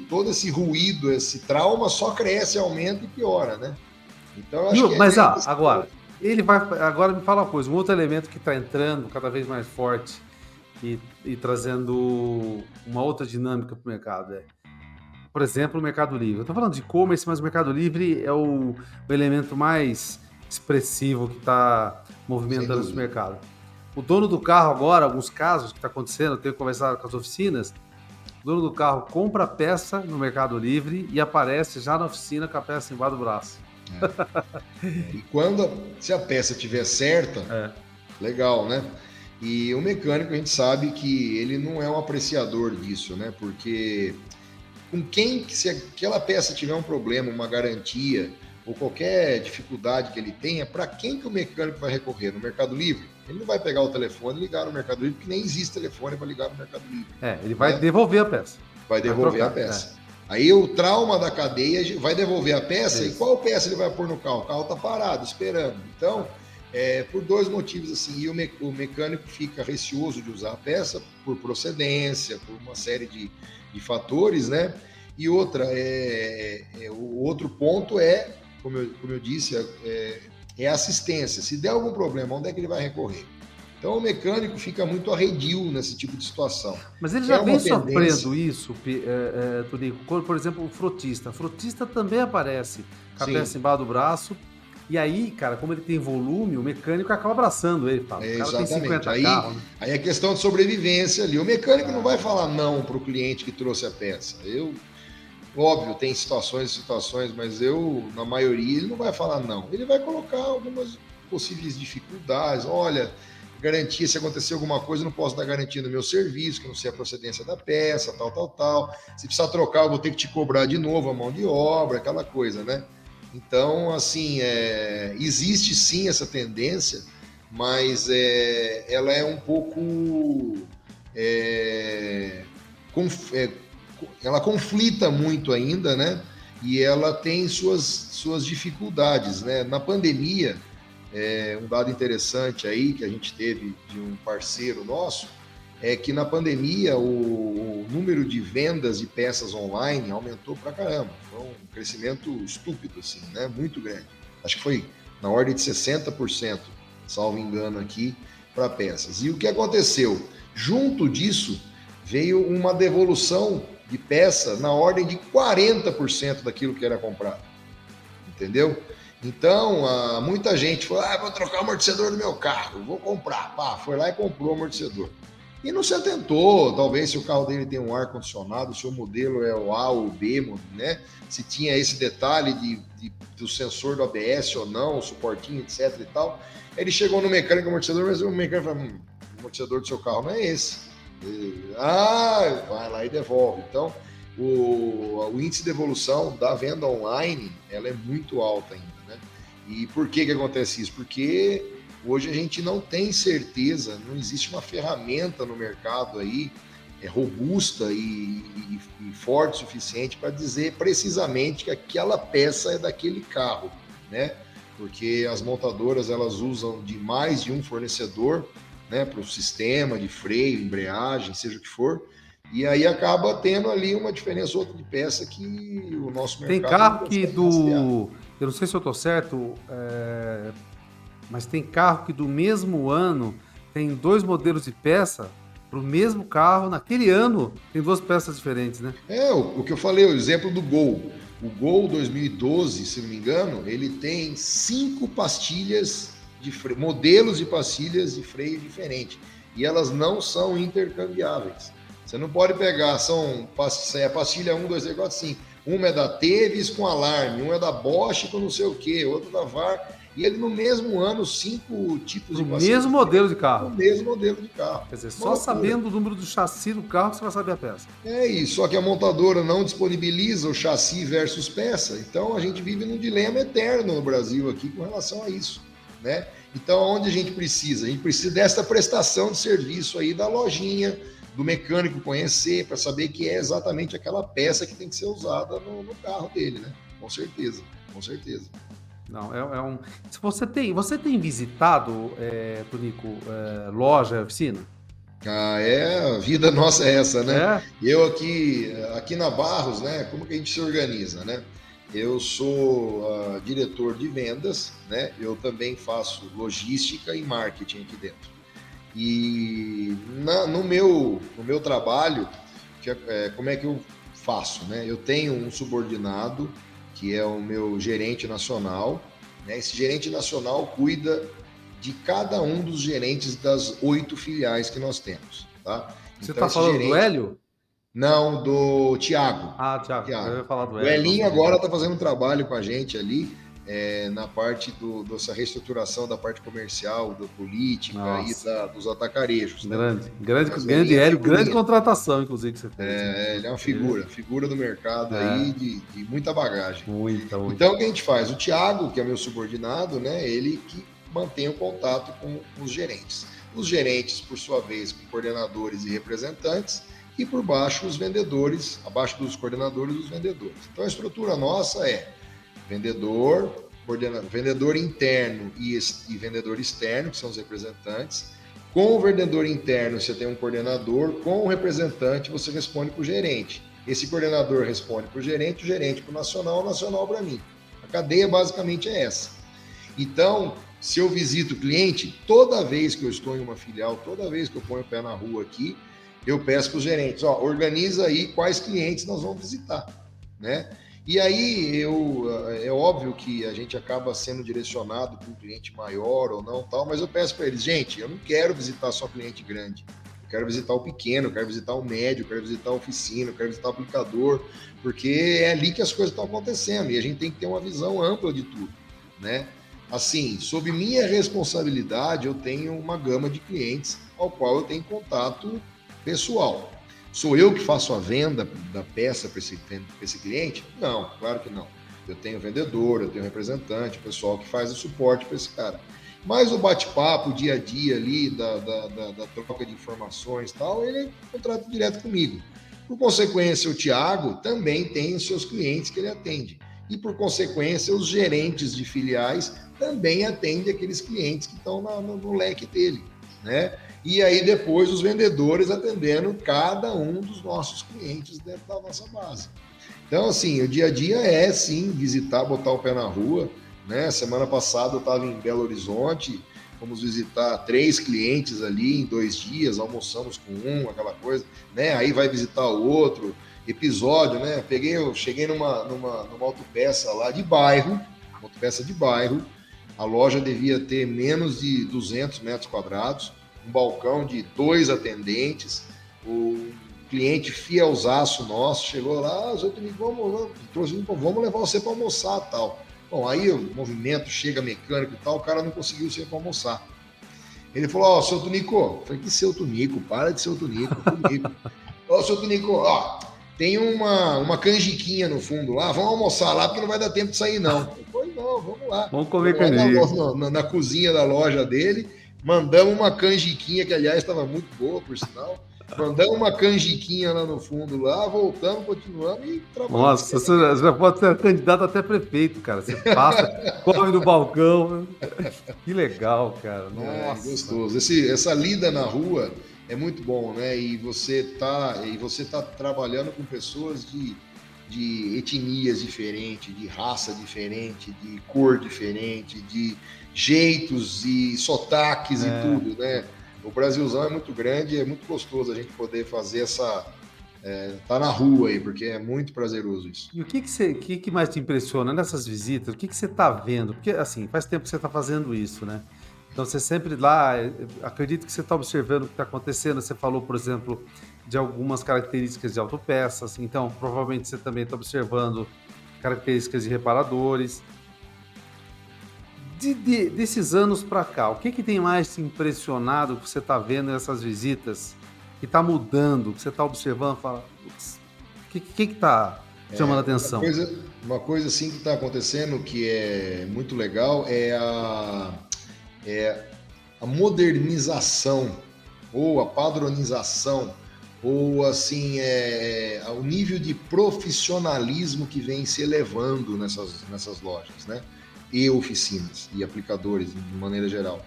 todo esse ruído, esse trauma só cresce, aumenta e piora, né? Então, eu acho que Mas agora, agora me fala uma coisa, um outro elemento que está entrando cada vez mais forte e trazendo uma outra dinâmica para o mercado por exemplo, o Mercado Livre. Eu estou falando de e-commerce, mas o Mercado Livre é o elemento mais expressivo que está movimentando esse mercado. O dono do carro agora, alguns casos que está acontecendo, eu tenho conversado com as oficinas, o dono do carro compra a peça no Mercado Livre e aparece já na oficina com a peça embaixo do braço. E se a peça estiver certa, legal, né? E o mecânico, a gente sabe que ele não é um apreciador disso, né? Porque se aquela peça tiver um problema, uma garantia, ou qualquer dificuldade que ele tenha, para quem que o mecânico vai recorrer? No Mercado Livre? Ele não vai pegar o telefone e ligar no Mercado Livre, porque nem existe telefone para ligar no Mercado Livre. Ele vai devolver a peça. Vai devolver a peça. Aí o trauma da cadeia vai devolver a peça, e qual peça ele vai pôr no carro? O carro está parado, esperando. Então, por dois motivos assim, e o mecânico fica receoso de usar a peça por procedência, por uma série de fatores, né? E outra, o outro ponto como eu disse, é assistência. Se der algum problema, onde é que ele vai recorrer? Então o mecânico fica muito arredio nesse tipo de situação. Mas ele já vem sofrendo isso, Tonico. Por exemplo, o frotista. O frotista também aparece com a peça embaixo do braço. E aí, cara, como ele tem volume, o mecânico acaba abraçando ele. Fala, o cara tem 50 carros. Né? Aí é questão de sobrevivência ali. O mecânico não vai falar não para o cliente que trouxe a peça. Óbvio, tem situações e situações, mas na maioria, ele não vai falar não. Ele vai colocar algumas possíveis dificuldades. Olha, garantia, se acontecer alguma coisa, eu não posso dar garantia no meu serviço, que eu não sei a procedência da peça, tal. Se precisar trocar, eu vou ter que te cobrar de novo a mão de obra, aquela coisa, né? Então, assim, existe sim essa tendência, mas ela é um pouco. É, é, ela conflita muito ainda, né? E ela tem suas dificuldades, né? Na pandemia, um dado interessante aí que a gente teve de um parceiro nosso é que na pandemia o número de vendas de peças online aumentou pra caramba. Foi um crescimento estúpido, assim, né? Muito grande. Acho que foi na ordem de 60%, salvo engano aqui, para peças. E o que aconteceu? Junto disso, veio uma devolução de peça na ordem de 40% daquilo que era comprado. Entendeu? Então, muita gente falou: vou trocar o amortecedor do meu carro, vou comprar. Pá, foi lá e comprou o amortecedor. E não se atentou, talvez, se o carro dele tem um ar-condicionado, se o modelo é o A ou o B, né? Se tinha esse detalhe do sensor do ABS ou não, o suportinho, etc e tal. Ele chegou no mecânico amortecedor, mas o mecânico falou: o amortecedor do seu carro não é esse. Vai lá e devolve. Então, o índice de evolução da venda online, ela é muito alta ainda, né? E por que acontece isso? Porque hoje a gente não tem certeza, não existe uma ferramenta no mercado aí robusta e forte o suficiente para dizer precisamente que aquela peça é daquele carro, né? Porque as montadoras, elas usam de mais de um fornecedor, né, para o sistema de freio, embreagem, seja o que for, e aí acaba tendo ali uma diferença outra de peça que o nosso Tem mercado não carro que consegue rastrear. eu não sei se eu tô certo, mas tem carro que do mesmo ano tem 2 modelos de peça para o mesmo carro, naquele ano tem 2 peças diferentes, né? O que eu falei, o exemplo do Gol. O Gol 2012, se não me engano, ele tem 5 pastilhas de freio, modelos de pastilhas de freio diferentes. E elas não são intercambiáveis. Você não pode pegar, pastilha 1, 2, 3, 4, 5. Uma é da Teves com alarme, uma é da Bosch com não sei o que, outra da VAR. E ele no mesmo ano, 5 tipos Para de o pastilhas mesmo modelo de no carro. mesmo modelo de carro. Quer dizer, Uma só loucura. sabendo o número do chassi do carro que você vai saber a peça. Isso, só que a montadora não disponibiliza o chassi versus peça, então a gente vive num dilema eterno no Brasil aqui com relação a isso, né? Então, onde a gente precisa? A gente precisa dessa prestação de serviço aí da lojinha, do mecânico conhecer, para saber que é exatamente aquela peça que tem que ser usada no carro dele, né? Com certeza, com certeza. Não, Se você tem visitado, Tonico, loja, oficina? A vida nossa é essa, né? É? Eu aqui na Barros, né? Como que a gente se organiza, né? Eu sou diretor de vendas, né? Eu também faço logística e marketing aqui dentro. E no meu trabalho, como é que eu faço, né? Eu tenho um subordinado que é o meu gerente nacional, né? Esse gerente nacional cuida de cada um dos gerentes das 8 filiais que nós temos, tá? Você Então está esse falando do gerente, Hélio? não, do Tiago. Ah, Thiago, eu Tiago. ia falar do O Hélio, nosso Elinho amigo. agora está fazendo um trabalho com a gente ali na parte dessa reestruturação da parte comercial, da política e Nossa, dos atacarejos, né? Mas o grande Elinho é Hélio, grande figurinha. contratação, inclusive, que você fez, hein? Ele é uma Ele figura do mercado aí é de muita bagagem. muita. Então, o que a gente faz? O Tiago, que é meu subordinado, né, ele que mantém o contato com os gerentes. Os gerentes, por sua vez, com coordenadores e representantes, e por baixo os vendedores, abaixo dos coordenadores, os vendedores. Então, a estrutura nossa é vendedor interno e vendedor externo, que são os representantes. Com o vendedor interno, você tem um coordenador, com o representante, você responde para o gerente. Esse coordenador responde para o gerente para o nacional para mim. A cadeia basicamente é essa. Então, se eu visito o cliente, toda vez que eu estou em uma filial, toda vez que eu ponho o pé na rua aqui, eu peço para os gerentes, organiza aí quais clientes nós vamos visitar, né? E aí é óbvio que a gente acaba sendo direcionado para um cliente maior ou não tal, mas eu peço para eles, gente, eu não quero visitar só cliente grande, eu quero visitar o pequeno, eu quero visitar o médio, eu quero visitar a oficina, eu quero visitar o aplicador, porque é ali que as coisas estão acontecendo e a gente tem que ter uma visão ampla de tudo, né? Assim, sob minha responsabilidade, eu tenho uma gama de clientes ao qual eu tenho contato pessoal. Sou eu que faço a venda da peça para esse cliente? Não, claro que não. Eu tenho vendedor, eu tenho representante, o pessoal que faz o suporte para esse cara. Mas o bate-papo, o dia a dia ali, da troca de informações e tal, ele é contrato direto comigo. Por consequência, o Thiago também tem os seus clientes que ele atende. E, por consequência, os gerentes de filiais também atendem aqueles clientes que estão no leque dele, né? E aí depois os vendedores atendendo cada um dos nossos clientes dentro da nossa base. Então, assim, o dia a dia é, sim, visitar, botar o pé na rua, né? Semana passada eu estava em Belo Horizonte, fomos visitar 3 clientes ali em 2 dias, almoçamos com um, aquela coisa, né? Aí vai visitar o outro, episódio, né? Cheguei numa autopeça lá de bairro, uma autopeça de bairro, a loja devia ter menos de 200 metros quadrados, um balcão de 2 atendentes, o cliente fielzaço nosso chegou lá, vamos levar você para almoçar tal. Bom, aí o movimento chega mecânico e tal, o cara não conseguiu ser para almoçar. Ele falou, ó, seu Tunico, eu falei, que seu Tunico? Para de ser o Tunico. Ó, seu Tunico, ó, tem uma canjiquinha no fundo lá, vamos almoçar lá, porque não vai dar tempo de sair, não. Eu falei, não, vamos lá. Vamos comer canjica. Na cozinha da loja dele, mandamos uma canjiquinha, que aliás estava muito boa, por sinal. Mandamos uma canjiquinha lá no fundo, lá, voltamos, continuamos e trabalhamos. Nossa, você já pode ser candidato até prefeito, cara. Você passa, corre no balcão. Que legal, cara. Nossa. Gostoso. Essa lida na rua é muito bom, né? E você tá trabalhando com pessoas de etnias diferentes, de raça diferente, de cor diferente, de jeitos e sotaques e tudo, né? O Brasilzão é muito grande e é muito gostoso a gente poder fazer tá na rua aí, porque é muito prazeroso isso. E o que mais te impressiona nessas visitas? O que você está vendo? Porque, assim, faz tempo que você está fazendo isso, né? Então, você sempre lá, acredito que você está observando o que está acontecendo. Você falou, por exemplo, de algumas características de autopeças. Então, provavelmente você também está observando características de reparadores. Desses anos para cá, o que tem mais te impressionado que você está vendo nessas visitas, que está mudando, que você está observando, fala, o que está chamando a atenção? Uma coisa assim que está acontecendo que é muito legal é a modernização ou a padronização ou assim o nível de profissionalismo que vem se elevando nessas lojas, né? E oficinas e aplicadores de maneira geral.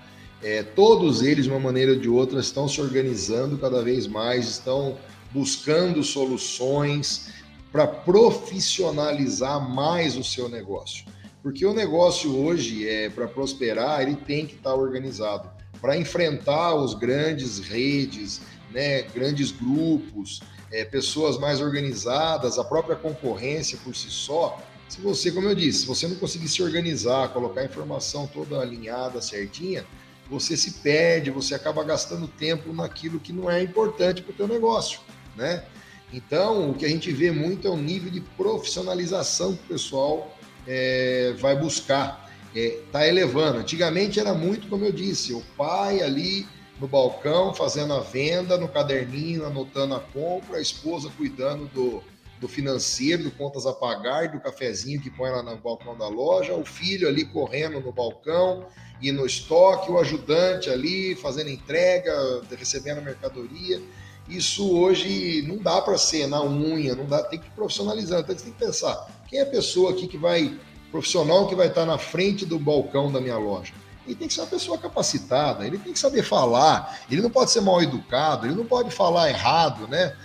Todos eles, de uma maneira ou de outra, estão se organizando cada vez mais, estão buscando soluções para profissionalizar mais o seu negócio. Porque o negócio hoje, para prosperar, ele tem que estar organizado. Para enfrentar os grandes redes, né, grandes grupos, pessoas mais organizadas, a própria concorrência por si só, se você, como eu disse, se você não conseguir se organizar, colocar a informação toda alinhada, certinha, você se perde, você acaba gastando tempo naquilo que não é importante para o teu negócio, né? Então, o que a gente vê muito é o nível de profissionalização que o pessoal vai buscar, tá elevando. Antigamente era muito, como eu disse, o pai ali no balcão fazendo a venda, no caderninho, anotando a compra, a esposa cuidando do financeiro, do contas a pagar, do cafezinho que põe lá no balcão da loja, o filho ali correndo no balcão e no estoque, o ajudante ali fazendo entrega, recebendo a mercadoria. Isso hoje não dá para ser na unha, não dá, tem que profissionalizar. Então você tem que pensar, quem é a pessoa aqui profissional que vai estar na frente do balcão da minha loja? Ele tem que ser uma pessoa capacitada, ele tem que saber falar, ele não pode ser mal educado, ele não pode falar errado, né?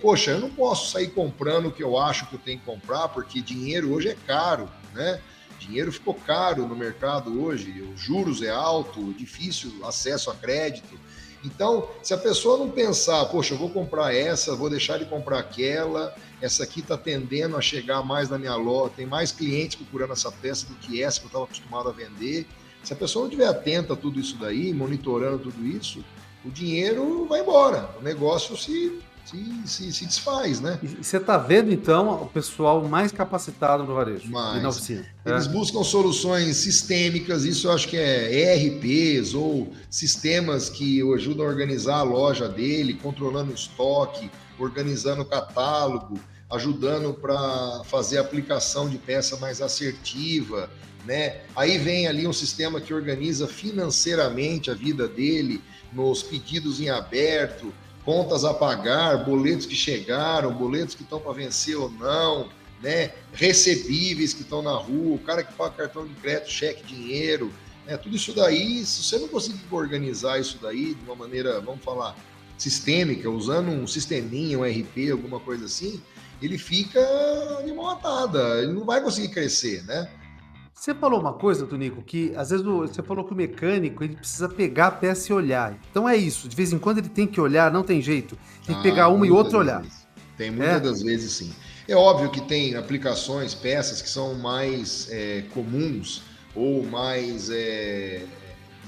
Poxa, eu não posso sair comprando o que eu acho que eu tenho que comprar, porque dinheiro hoje é caro, né? Dinheiro ficou caro no mercado hoje, os juros é alto, difícil acesso a crédito. Então, se a pessoa não pensar, poxa, eu vou comprar essa, vou deixar de comprar aquela, essa aqui está tendendo a chegar mais na minha loja, tem mais clientes procurando essa peça do que essa que eu estava acostumado a vender. Se a pessoa não estiver atenta a tudo isso daí, monitorando tudo isso, o dinheiro vai embora, o negócio se desfaz, né? E você está vendo, então, o pessoal mais capacitado no varejo e na Mas oficina. eles buscam soluções sistêmicas, isso eu acho que é ERPs ou sistemas que ajudam a organizar a loja dele, controlando o estoque, organizando o catálogo, ajudando para fazer a aplicação de peça mais assertiva, né? Aí vem ali um sistema que organiza financeiramente a vida dele, nos pedidos em aberto, contas a pagar, boletos que chegaram, boletos que estão para vencer ou não, né? Recebíveis que estão na rua, o cara que paga cartão de crédito, cheque, dinheiro, né? Tudo isso daí, se você não conseguir organizar isso daí de uma maneira, vamos falar, sistêmica, usando um sisteminha, um RP, alguma coisa assim, ele fica de mão atada, ele não vai conseguir crescer, né? Você falou uma coisa, Tonico, que às vezes você falou que o mecânico ele precisa pegar a peça e olhar. Então é isso, de vez em quando ele tem que olhar, não tem jeito. Tem que pegar uma e outra e olhar. Vezes. Tem muitas das vezes sim. É óbvio que tem aplicações, peças que são mais comuns ou mais de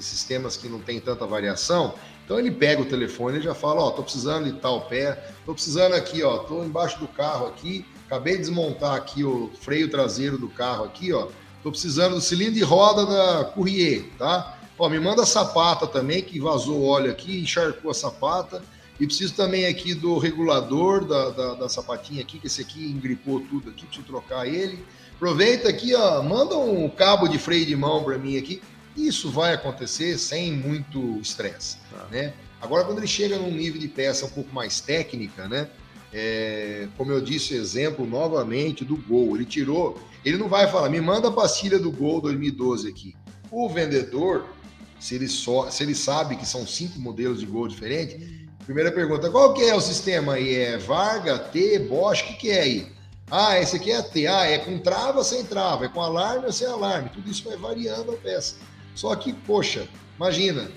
sistemas que não tem tanta variação. Então ele pega o telefone e já fala, ó, tô precisando de tal pé, tô precisando aqui, ó, tô embaixo do carro aqui, acabei de desmontar aqui o freio traseiro do carro aqui, ó, tô precisando do cilindro de roda da Courrier, tá? Ó, me manda a sapata também, que vazou óleo aqui, encharcou a sapata. E preciso também aqui do regulador da sapatinha aqui, que esse aqui engripou tudo aqui, preciso trocar ele. Aproveita aqui, ó, manda um cabo de freio de mão para mim aqui. Isso vai acontecer sem muito estresse, né? Agora, quando ele chega num nível de peça um pouco mais técnica, né? Como eu disse, exemplo novamente do Gol. Ele não vai falar, me manda a pastilha do Gol 2012 aqui. O vendedor, se ele sabe que são 5 modelos de Gol diferentes, primeira pergunta, qual que é o sistema aí? É Varga, T, Bosch, o que é aí? Ah, esse aqui é T. Ah, é com trava, sem trava, é com alarme ou sem alarme. Tudo isso vai variando a peça. Só que, poxa, imagina,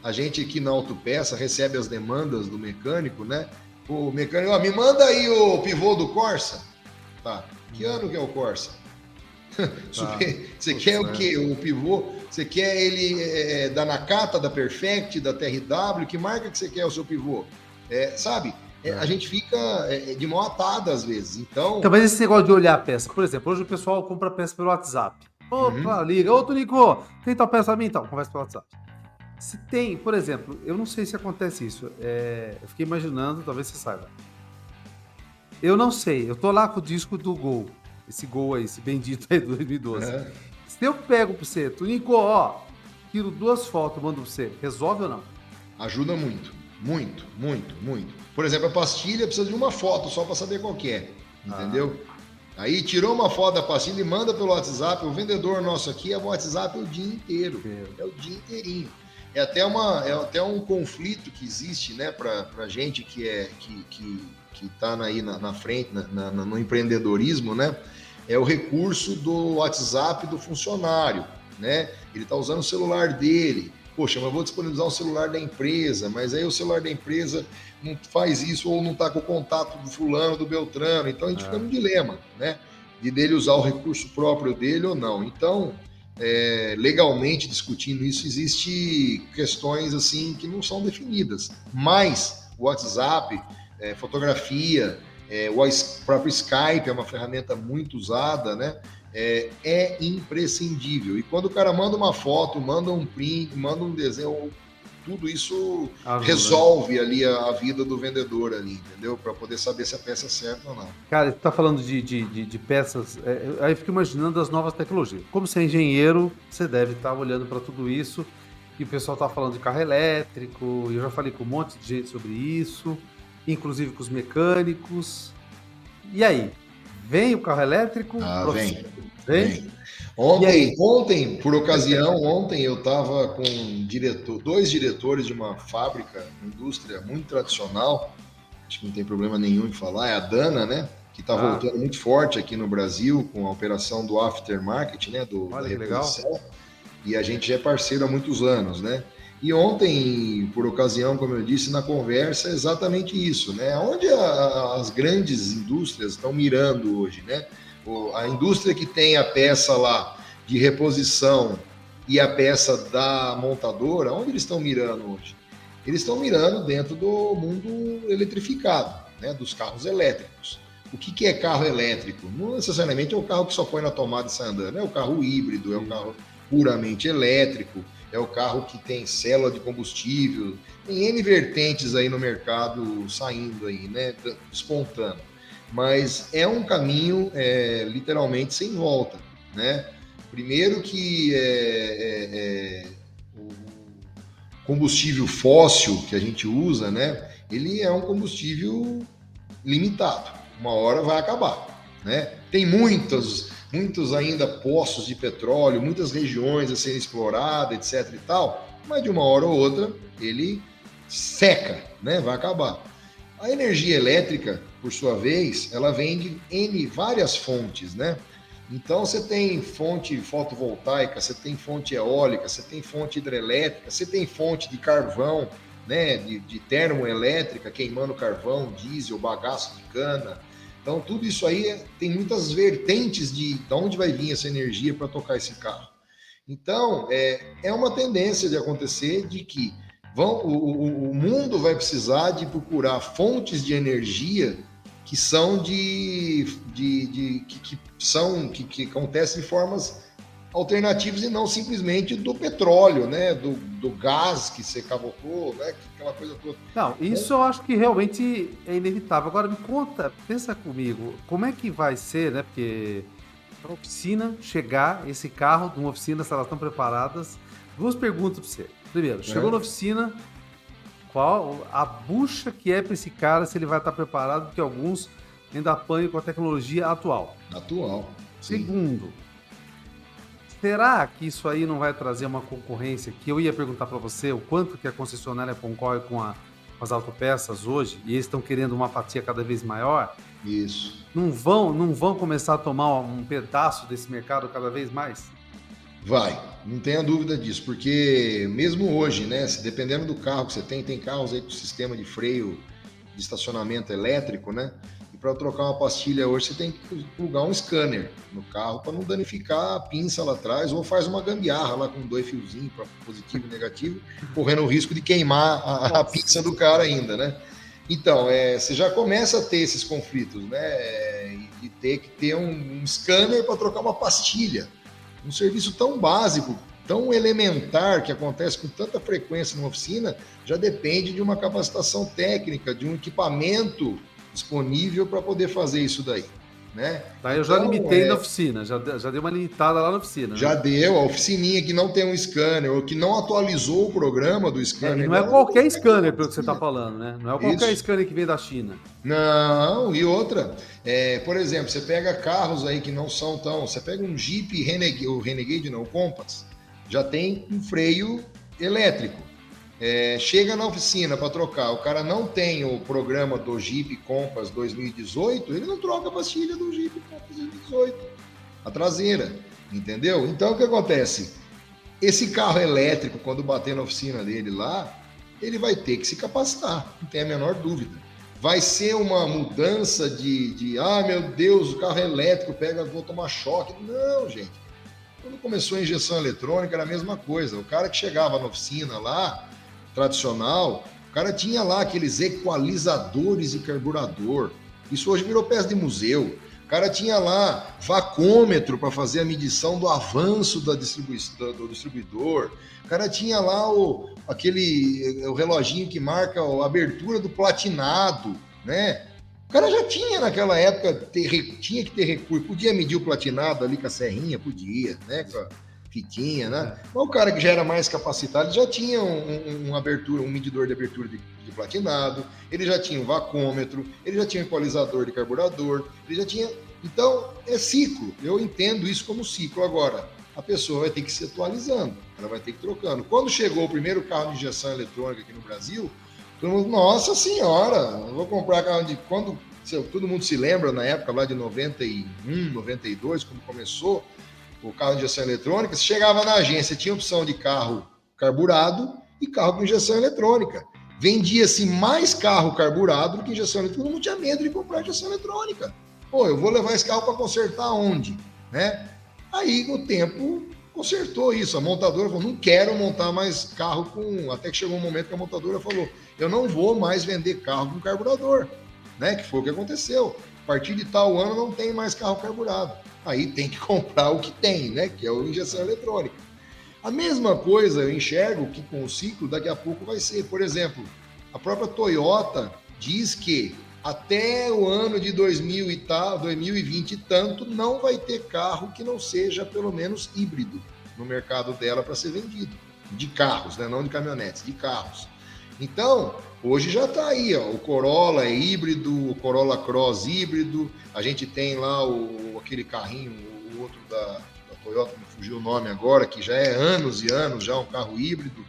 a gente aqui na Autopeça recebe as demandas do mecânico, né? O mecânico, ó, me manda aí o pivô do Corsa. Tá, que ano que é o Corsa? Você quer o quê? O pivô? Você quer ele da Nakata, da Perfect, da TRW? Que marca que você quer o seu pivô? Sabe? A gente fica de mão atada às vezes. Então, mas esse negócio de olhar a peça, por exemplo, hoje o pessoal compra peça pelo WhatsApp. Opa, liga. Ô, Tonico, tem tal peça pra mim? Então, conversa pelo WhatsApp. Se tem, por exemplo, eu não sei se acontece isso. Eu fiquei imaginando, talvez você saiba. Eu não sei, eu tô lá com o disco do Gol. Esse Gol aí, esse bendito aí do 2012. Se eu pego pra você, Tonico, ó, tiro 2 fotos, mando pra você, resolve ou não? Ajuda muito, muito, muito, muito. Por exemplo, a pastilha precisa de uma foto só para saber qual que é, entendeu? Aí tirou uma foto da pastilha e manda pelo WhatsApp. O vendedor nosso aqui é o WhatsApp o dia inteiro, é o dia inteirinho. É até um conflito que existe, né, para gente que tá aí na frente, no empreendedorismo, né? É o recurso do WhatsApp do funcionário, né? Ele está usando o celular dele. Poxa, mas eu vou disponibilizar o celular da empresa, mas aí o celular da empresa não faz isso ou não está com o contato do fulano, do Beltrano. Então a gente fica num dilema, né? De dele usar o recurso próprio dele ou não. Então, legalmente discutindo isso, existe questões assim que não são definidas. Mas o WhatsApp, fotografia, o próprio Skype é uma ferramenta muito usada, né? É imprescindível. E quando o cara manda uma foto, manda um print, manda um desenho, tudo isso resolve ali a vida do vendedor ali, entendeu? Para poder saber se a peça é certa ou não. Cara, você tá falando de peças, aí eu fico imaginando as novas tecnologias. Como você é engenheiro, você deve estar olhando para tudo isso, e o pessoal tá falando de carro elétrico, eu já falei com um monte de gente sobre isso, inclusive com os mecânicos. E aí? Vem o carro elétrico? Vem. Ontem, por ocasião, eu estava com dois diretores de uma fábrica, uma indústria muito tradicional, acho que não tem problema nenhum em falar, é a Dana, né? Que está voltando muito forte aqui no Brasil com a operação do aftermarket, né? Da reposição. Legal. E a gente já é parceiro há muitos anos, né? E ontem, por ocasião, como eu disse na conversa, é exatamente isso, né? Onde as grandes indústrias estão mirando hoje, né? A indústria que tem a peça lá de reposição e a peça da montadora, onde eles estão mirando hoje? eles estão mirando dentro do mundo eletrificado, né, dos carros elétricos. O que é carro elétrico? Não necessariamente é o carro que só põe na tomada e sai andando, é o carro híbrido, é o carro puramente elétrico, é o carro que tem célula de combustível, tem N vertentes aí no mercado saindo aí, né, despontando. Mas é um caminho literalmente sem volta, né? Primeiro que o combustível fóssil que a gente usa, né? Ele é um combustível limitado. Uma hora vai acabar, né? Tem muitos ainda poços de petróleo, muitas regiões a serem exploradas, etc e tal, mas de uma hora ou outra ele seca, né? Vai acabar. A energia elétrica, por sua vez, ela vem de várias fontes, né? Então você tem fonte fotovoltaica, você tem fonte eólica, você tem fonte hidrelétrica, você tem fonte de carvão, né? De termoelétrica, queimando carvão, diesel, bagaço de cana. Então tudo isso aí tem muitas vertentes de onde vai vir essa energia para tocar esse carro. Então é uma tendência de acontecer de que o mundo vai precisar de procurar fontes de energia que são que acontecem de formas alternativas e não simplesmente do petróleo, né? Do gás que você cavocou, né? Aquela coisa toda. Não, isso eu acho que realmente é inevitável. Agora me conta, pensa comigo, como é que vai ser, né? Porque para a oficina chegar esse carro de uma oficina, se elas estão preparadas. Duas perguntas para você. Primeiro, chegou na oficina, qual a bucha que é para esse cara, se ele vai estar preparado, porque alguns ainda apanham com a tecnologia atual. Segundo, será que isso aí não vai trazer uma concorrência? Que eu ia perguntar para você o quanto que a concessionária concorre com as autopeças hoje, e eles estão querendo uma fatia cada vez maior. Isso. Não vão começar a tomar um pedaço desse mercado cada vez mais? Vai, não tenha dúvida disso, porque mesmo hoje, né, dependendo do carro que você tem carros aí com sistema de freio de estacionamento elétrico, né? E para trocar uma pastilha hoje você tem que plugar um scanner no carro para não danificar a pinça lá atrás, ou faz uma gambiarra lá com 2 fiozinhos para positivo e negativo, correndo o risco de queimar a pinça do cara ainda, né? Então, você já começa a ter esses conflitos, né? E ter que ter um scanner para trocar uma pastilha. Um serviço tão básico, tão elementar, que acontece com tanta frequência numa oficina, já depende de uma capacitação técnica, de um equipamento disponível para poder fazer isso daí, né? Daí eu já limitei na oficina, já dei uma limitada lá na oficina. Já deu, a oficininha que não tem um scanner, ou que não atualizou o programa do scanner. E não é qualquer scanner, pelo que você está falando, né? Não é qualquer scanner que vem da China. Não, e outra, por exemplo, você pega carros aí que não são tão... Você pega um Jeep Renegade, não, o Compass, já tem um freio elétrico. Chega na oficina para trocar, o cara não tem o programa do Jeep Compass 2018, ele não troca a pastilha do Jeep Compass 2018, a traseira, entendeu? Então o que acontece? Esse carro elétrico, quando bater na oficina dele lá, ele vai ter que se capacitar, não tem a menor dúvida. Vai ser uma mudança meu Deus, o carro elétrico vou tomar choque. Não, gente. Quando começou a injeção eletrônica era a mesma coisa. O cara que chegava na oficina lá, tradicional, o cara tinha lá aqueles equalizadores de carburador. Isso hoje virou peça de museu. O cara tinha lá vacômetro para fazer a medição do avanço do distribuidor. O cara tinha lá o reloginho que marca a abertura do platinado, né? O cara já tinha naquela época, tinha que ter recurso. Podia medir o platinado ali com a serrinha? Podia, né? Com a fitinha, né? Mas o cara que já era mais capacitado já tinha um medidor de abertura de platinado, ele já tinha um vacômetro, ele já tinha um equalizador de carburador, ele já tinha... Então, é ciclo. Eu entendo isso como ciclo. Agora, a pessoa vai ter que se atualizando, ela vai ter que ir trocando. Quando chegou o primeiro carro de injeção eletrônica aqui no Brasil, todo mundo, nossa senhora, eu vou comprar carro de... Todo mundo se lembra, na época lá de 91, 92, quando começou o carro de injeção eletrônica, você chegava na agência, tinha opção de carro carburado e carro com injeção eletrônica. Vendia-se mais carro carburado do que injeção eletrônica. Todo mundo tinha medo de comprar injeção eletrônica. Pô, eu vou levar esse carro para consertar onde? Né? Aí, no tempo, consertou isso. A montadora falou, não quero montar mais carro com... Até que chegou um momento que a montadora falou, eu não vou mais vender carro com carburador, né? Que foi o que aconteceu. A partir de tal ano não tem mais carro carburado. Aí tem que comprar o que tem, né? Que é a injeção eletrônica. A mesma coisa eu enxergo que com o ciclo daqui a pouco vai ser. Por exemplo, a própria Toyota diz que até o ano de 2000 e tal, 2020 e tanto, não vai ter carro que não seja pelo menos híbrido no mercado dela para ser vendido. De carros, né? Não de caminhonetes, de carros. Então, hoje já está aí, ó, o Corolla é híbrido, o Corolla Cross híbrido, a gente tem lá aquele carrinho, o outro da Toyota, me fugiu o nome agora, que já é anos e anos, já um carro híbrido.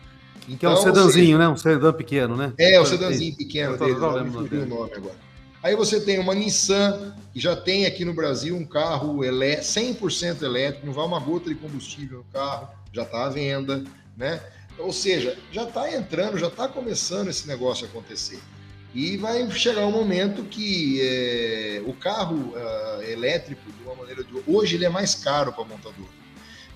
Então, que é um sedanzinho, né? Um sedã pequeno, né? O sedanzinho pequeno deles, lá me fugiu o nome agora. Aí você tem uma Nissan, que já tem aqui no Brasil um carro 100% elétrico, não vai uma gota de combustível no carro, já está à venda, né? Ou seja, já está entrando, já está começando esse negócio a acontecer. E vai chegar um momento que o carro elétrico, de uma maneira de hoje, ele é mais caro para a montadora.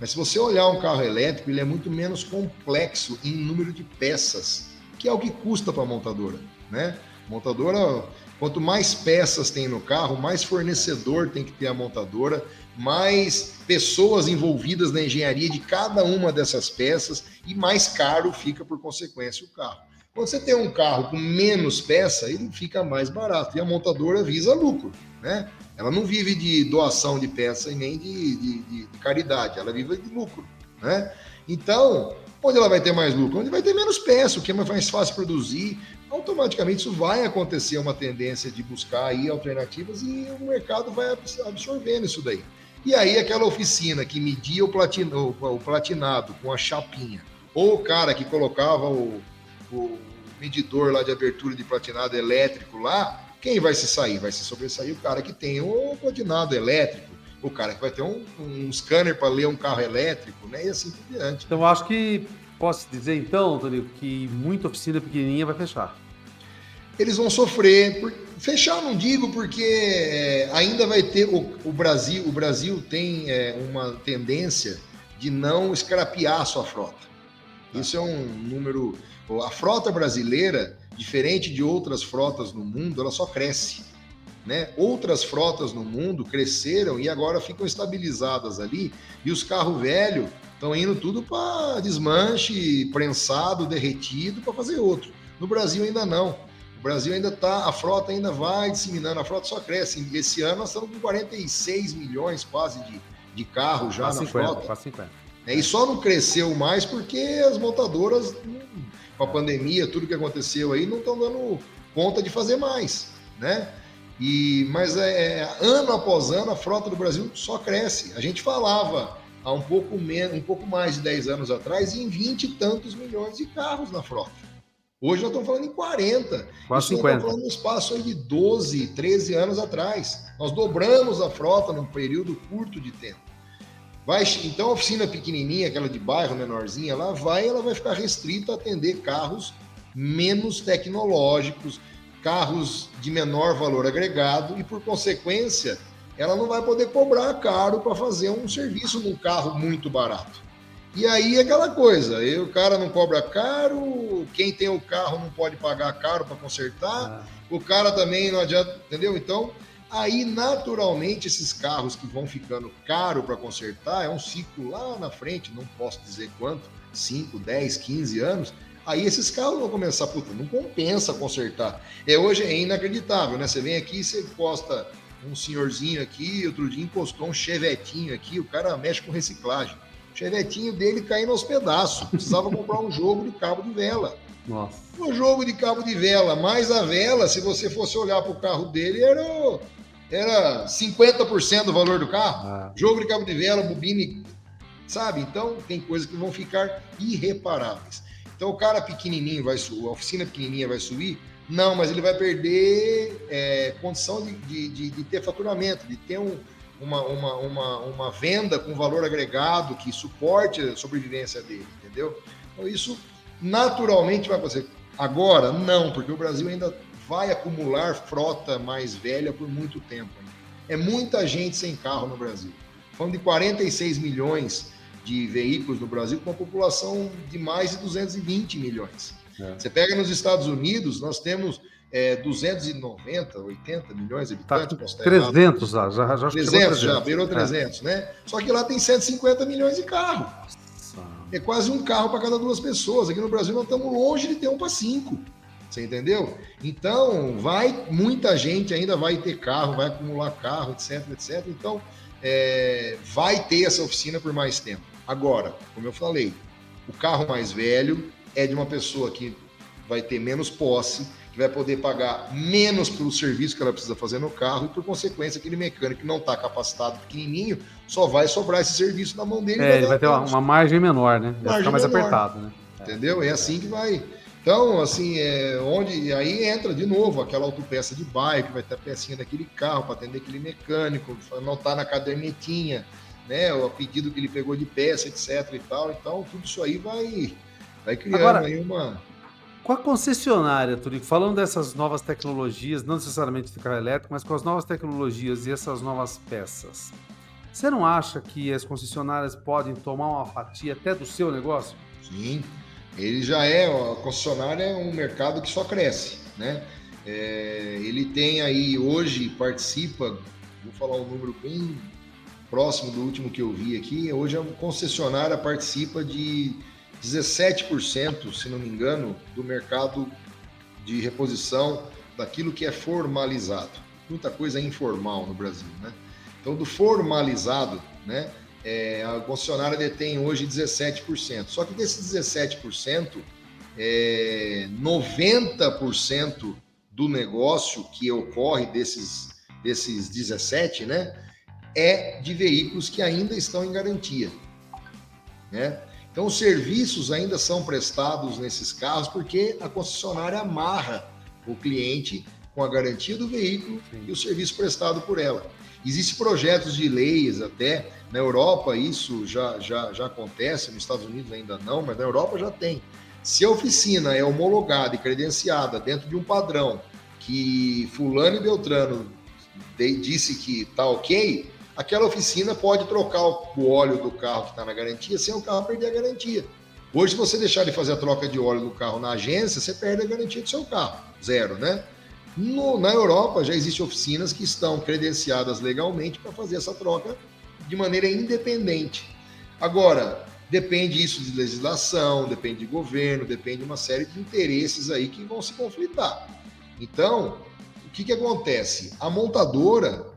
Mas se você olhar um carro elétrico, ele é muito menos complexo em número de peças, que é o que custa para a montadora, né? Montadora, quanto mais peças tem no carro, mais fornecedor tem que ter a montadora, mais pessoas envolvidas na engenharia de cada uma dessas peças e mais caro fica, por consequência, o carro. Quando você tem um carro com menos peça, ele fica mais barato e a montadora visa lucro, né? Ela não vive de doação de peça e nem de caridade, ela vive de lucro, né? Então, onde ela vai ter mais lucro? Onde vai ter menos peça, o que é mais fácil produzir, automaticamente isso vai acontecer uma tendência de buscar aí alternativas e o mercado vai absorvendo isso daí. E aí aquela oficina que media o platinado com a chapinha, ou o cara que colocava o medidor lá de abertura de platinado elétrico lá, quem vai se sair? Vai se sobressair o cara que tem o platinado elétrico, o cara que vai ter um scanner para ler um carro elétrico, né? E assim por diante. Então, acho que posso dizer, então, Antônio, que muita oficina pequenininha vai fechar. Eles vão sofrer. Fechar não digo porque ainda vai ter... O Brasil tem uma tendência de não escrapear a sua frota. Isso é um número... A frota brasileira, diferente de outras frotas no mundo, ela só cresce, né? Outras frotas no mundo cresceram e agora ficam estabilizadas ali, e os carros velhos estão indo tudo para desmanche, prensado, derretido, para fazer outro. No Brasil ainda não. O Brasil ainda está, a frota ainda vai disseminando, a frota só cresce. Esse ano nós estamos com 46 milhões quase de carros já na frota. Quase 50. E só não cresceu mais porque as montadoras, com a pandemia, tudo que aconteceu aí, não estão dando conta de fazer mais, né? Mas ano após ano a frota do Brasil só cresce. A gente falava há um pouco mais de 10 anos atrás em 20 e tantos milhões de carros na frota. Hoje nós estamos falando em 40. Quase 50. Nós estamos falando em um espaço aí de 12, 13 anos atrás. Nós dobramos a frota num período curto de tempo. Então a oficina pequenininha, aquela de bairro menorzinha, ela vai ficar restrita a atender carros menos tecnológicos, carros de menor valor agregado e, por consequência, ela não vai poder cobrar caro para fazer um serviço num carro muito barato. E aí aquela coisa, o cara não cobra caro, quem tem o carro não pode pagar caro para consertar, o cara também não adianta, entendeu? Então, aí naturalmente esses carros que vão ficando caro para consertar, é um ciclo lá na frente, não posso dizer quanto, 5, 10, 15 anos, aí esses carros vão começar, não compensa consertar. Hoje é inacreditável, né? Você vem aqui e você encosta um senhorzinho aqui, outro dia encostou um chevetinho aqui, o cara mexe com reciclagem. O chevetinho dele caindo aos pedaços, precisava comprar um jogo de cabo de vela. Nossa. Um jogo de cabo de vela, mais a vela, se você fosse olhar para o carro dele, era 50% do valor do carro. Jogo de cabo de vela, bobina, sabe? Então, tem coisas que vão ficar irreparáveis. Então, o cara pequenininho vai subir, a oficina pequenininha vai subir? Não, mas ele vai perder condição de ter faturamento, de ter uma venda com valor agregado que suporte a sobrevivência dele, entendeu? Então, isso naturalmente vai acontecer. Agora, não, porque o Brasil ainda vai acumular frota mais velha por muito tempo. É muita gente sem carro no Brasil. Falando de 46 milhões de veículos no Brasil com uma população de mais de 220 milhões. É. Você pega nos Estados Unidos, nós temos 290, 80 milhões de Tá habitantes, com posso estar 300 errado. já acho que chegou a 300 já, 300. beirou 300, né? Só que lá tem 150 milhões de carros. Nossa. É quase um carro para cada 2 pessoas. Aqui no Brasil nós estamos longe de ter um para 5. Você entendeu? Então, muita gente ainda vai ter carro, vai acumular carro, etc, etc. Então, vai ter essa oficina por mais tempo. Agora, como eu falei, o carro mais velho é de uma pessoa que vai ter menos posse, que vai poder pagar menos pelo serviço que ela precisa fazer no carro e, por consequência, aquele mecânico que não está capacitado pequenininho, só vai sobrar esse serviço na mão dele. Ele vai ter uma margem menor, né? Vai ficar mais menor. apertado, né? Entendeu? É assim que vai. Então, assim, aí entra de novo aquela autopeça de bairro, que vai ter a pecinha daquele carro para atender aquele mecânico, não tá na cadernetinha, né? O pedido que ele pegou de peça, etc e tal. Então, tudo isso aí vai criando Agora, aí uma... Com a concessionária, Turico, falando dessas novas tecnologias, não necessariamente de carro elétrico, mas com as novas tecnologias e essas novas peças, você não acha que as concessionárias podem tomar uma fatia até do seu negócio? Sim, a concessionária é um mercado que só cresce, né? Ele tem aí, hoje, participa, vou falar um número bem próximo do último que eu vi aqui, hoje a concessionária participa de 17%, se não me engano, do mercado de reposição daquilo que é formalizado. Muita coisa é informal no Brasil, né? Então, do formalizado, né, a concessionária detém hoje 17%. Só que desses 17%, 90% do negócio que ocorre desses 17%, né, é de veículos que ainda estão em garantia, né? Então, os serviços ainda são prestados nesses carros porque a concessionária amarra o cliente com a garantia do veículo e o serviço prestado por ela. Existem projetos de leis até, na Europa isso já acontece, nos Estados Unidos ainda não, mas na Europa já tem. Se a oficina é homologada e credenciada dentro de um padrão que fulano e beltrano disse que está ok, aquela oficina pode trocar o óleo do carro que está na garantia sem o carro perder a garantia. Hoje, se você deixar de fazer a troca de óleo do carro na agência, você perde a garantia do seu carro. 0, né? Na Europa, já existem oficinas que estão credenciadas legalmente para fazer essa troca de maneira independente. Agora, depende isso de legislação, depende de governo, depende de uma série de interesses aí que vão se conflitar. Então, o que acontece? A montadora,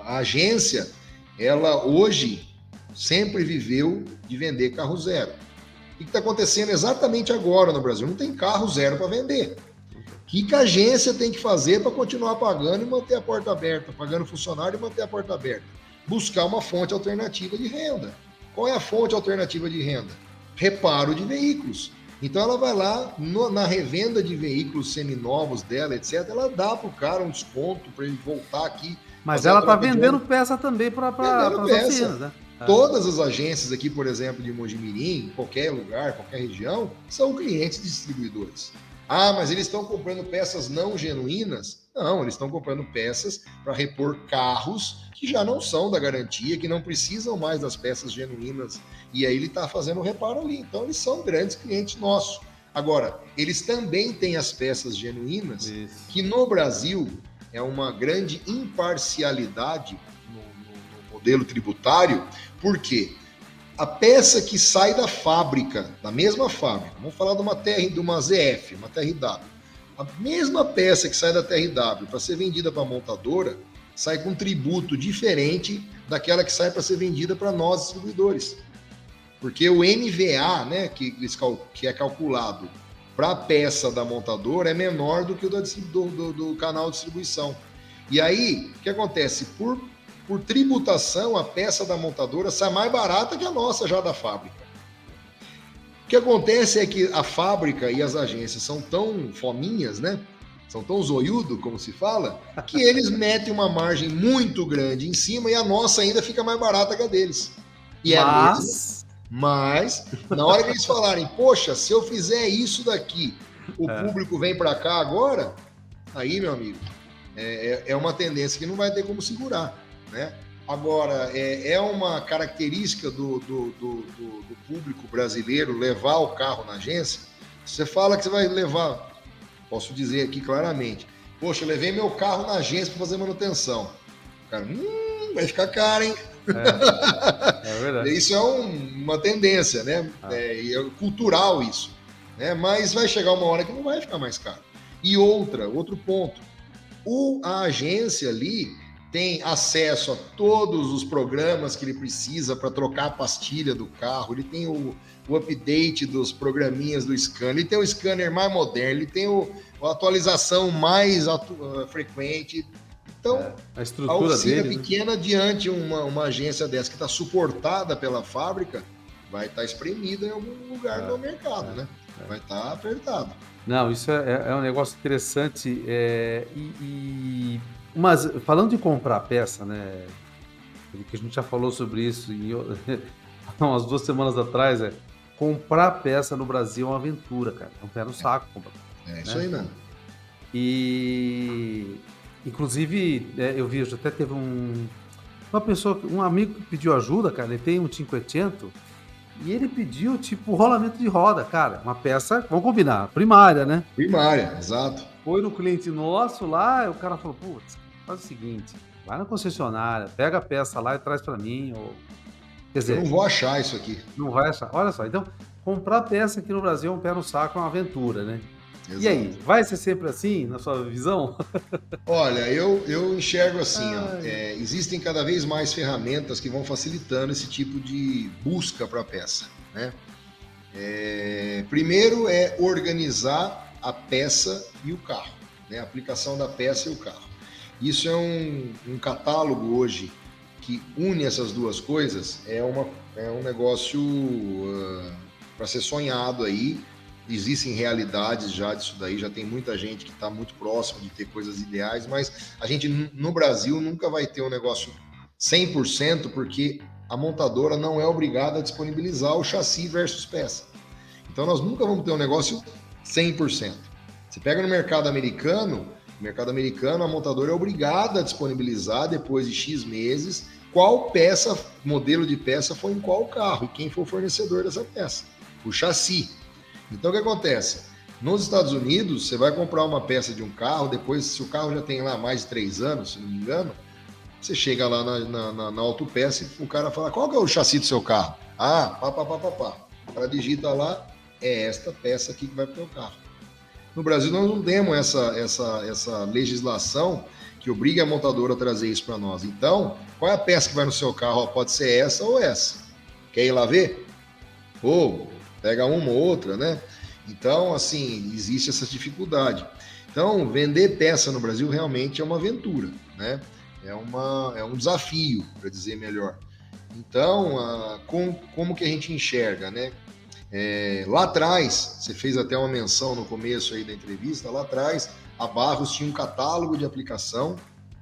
a agência, ela hoje sempre viveu de vender carro zero. O que está acontecendo exatamente agora no Brasil? Não tem carro zero para vender. O que a agência tem que fazer para continuar pagando e manter a porta aberta, pagando funcionário e manter a porta aberta? Buscar uma fonte alternativa de renda. Qual é a fonte alternativa de renda? Reparo de veículos. Então ela vai lá, na revenda de veículos seminovos dela, etc., ela dá para o cara um desconto para ele voltar aqui. Mas ela está vendendo peça também para as oficinas, né? Todas as agências aqui, por exemplo, de Mojimirim, em qualquer lugar, qualquer região, são clientes de distribuidores. Ah, mas eles estão comprando peças não genuínas? Não, eles estão comprando peças para repor carros que já não são da garantia, que não precisam mais das peças genuínas. E aí ele está fazendo o reparo ali. Então, eles são grandes clientes nossos. Agora, eles também têm as peças genuínas, que no Brasil é uma grande imparcialidade no modelo tributário. Por quê? A peça que sai da fábrica, da mesma fábrica, vamos falar de uma ZF, uma TRW, a mesma peça que sai da TRW para ser vendida para a montadora, sai com tributo diferente daquela que sai para ser vendida para nós distribuidores. Porque o NVA, né, que é calculado para a peça da montadora é menor do que o do canal de distribuição. E aí, o que acontece? Por tributação, a peça da montadora sai mais barata que a nossa já da fábrica. O que acontece é que a fábrica e as agências são tão fominhas, né? São tão zoiudo, como se fala, que eles metem uma margem muito grande em cima e a nossa ainda fica mais barata que a deles. E é mas, na hora que eles falarem, poxa, se eu fizer isso daqui, o público vem para cá agora, aí, meu amigo, é uma tendência que não vai ter como segurar, né? Agora, é uma característica do público brasileiro levar o carro na agência. Você fala que você vai levar, posso dizer aqui claramente, poxa, eu levei meu carro na agência para fazer manutenção. Cara, vai ficar caro, hein? É verdade. Isso é uma tendência, né? É cultural isso. Né? Mas vai chegar uma hora que não vai ficar mais caro. E outro ponto, a agência ali tem acesso a todos os programas que ele precisa para trocar a pastilha do carro, ele tem o update dos programinhas do scanner, ele tem o scanner mais moderno, ele tem a atualização mais frequente. Então, a estrutura oficina dele, pequena, diante uma agência dessa que está suportada pela fábrica, vai estar espremida em algum lugar do mercado, né? Vai estar apertado. Não, isso é um negócio interessante. Mas falando de comprar peça, né? Que a gente já falou sobre isso umas 2 semanas atrás, comprar peça no Brasil é uma aventura, cara. É um pé no saco comprar. É isso aí mesmo. E inclusive, eu vi, até teve uma pessoa, um amigo que pediu ajuda, cara. Ele tem um 500 e ele pediu, tipo, rolamento de roda, cara. Uma peça, vamos combinar, primária, né? Primária, exato. Foi no cliente nosso lá, o cara falou, putz, faz o seguinte, vai na concessionária, pega a peça lá e traz pra mim, ou... Quer dizer, eu não vou achar isso aqui. Não vai achar. Olha só, então, comprar peça aqui no Brasil é um pé no saco, é uma aventura, né? Exato. E aí, vai ser sempre assim, na sua visão? Olha, eu enxergo assim, existem cada vez mais ferramentas que vão facilitando esse tipo de busca para a peça, né? Primeiro é organizar a peça e o carro, né? A aplicação da peça e o carro. Isso é um catálogo hoje que une essas duas coisas, é um negócio para ser sonhado aí. Existem realidades já disso daí, já tem muita gente que está muito próximo de ter coisas ideais, mas a gente no Brasil nunca vai ter um negócio 100%, porque a montadora não é obrigada a disponibilizar o chassi versus peça. Então nós nunca vamos ter um negócio 100%. Você pega no mercado americano, a montadora é obrigada a disponibilizar depois de X meses qual peça, modelo de peça foi em qual carro e quem foi o fornecedor dessa peça, o chassi. Então, o que acontece? Nos Estados Unidos, você vai comprar uma peça de um carro, depois, se o carro já tem lá mais de 3 anos, se não me engano, você chega lá na autopeça e o cara fala, qual que é o chassi do seu carro? O cara digita lá, é esta peça aqui que vai para o teu carro. No Brasil, nós não temos essa legislação que obriga a montadora a trazer isso para nós. Então, qual é a peça que vai no seu carro? Pode ser essa ou essa. Quer ir lá ver? Pega uma ou outra, né? Então, assim, existe essa dificuldade. Então, vender peça no Brasil realmente é uma aventura, né? É um desafio, para dizer melhor. Então, como que a gente enxerga, né? Lá atrás, você fez até uma menção no começo aí da entrevista, lá atrás, a Barros tinha um catálogo de aplicação,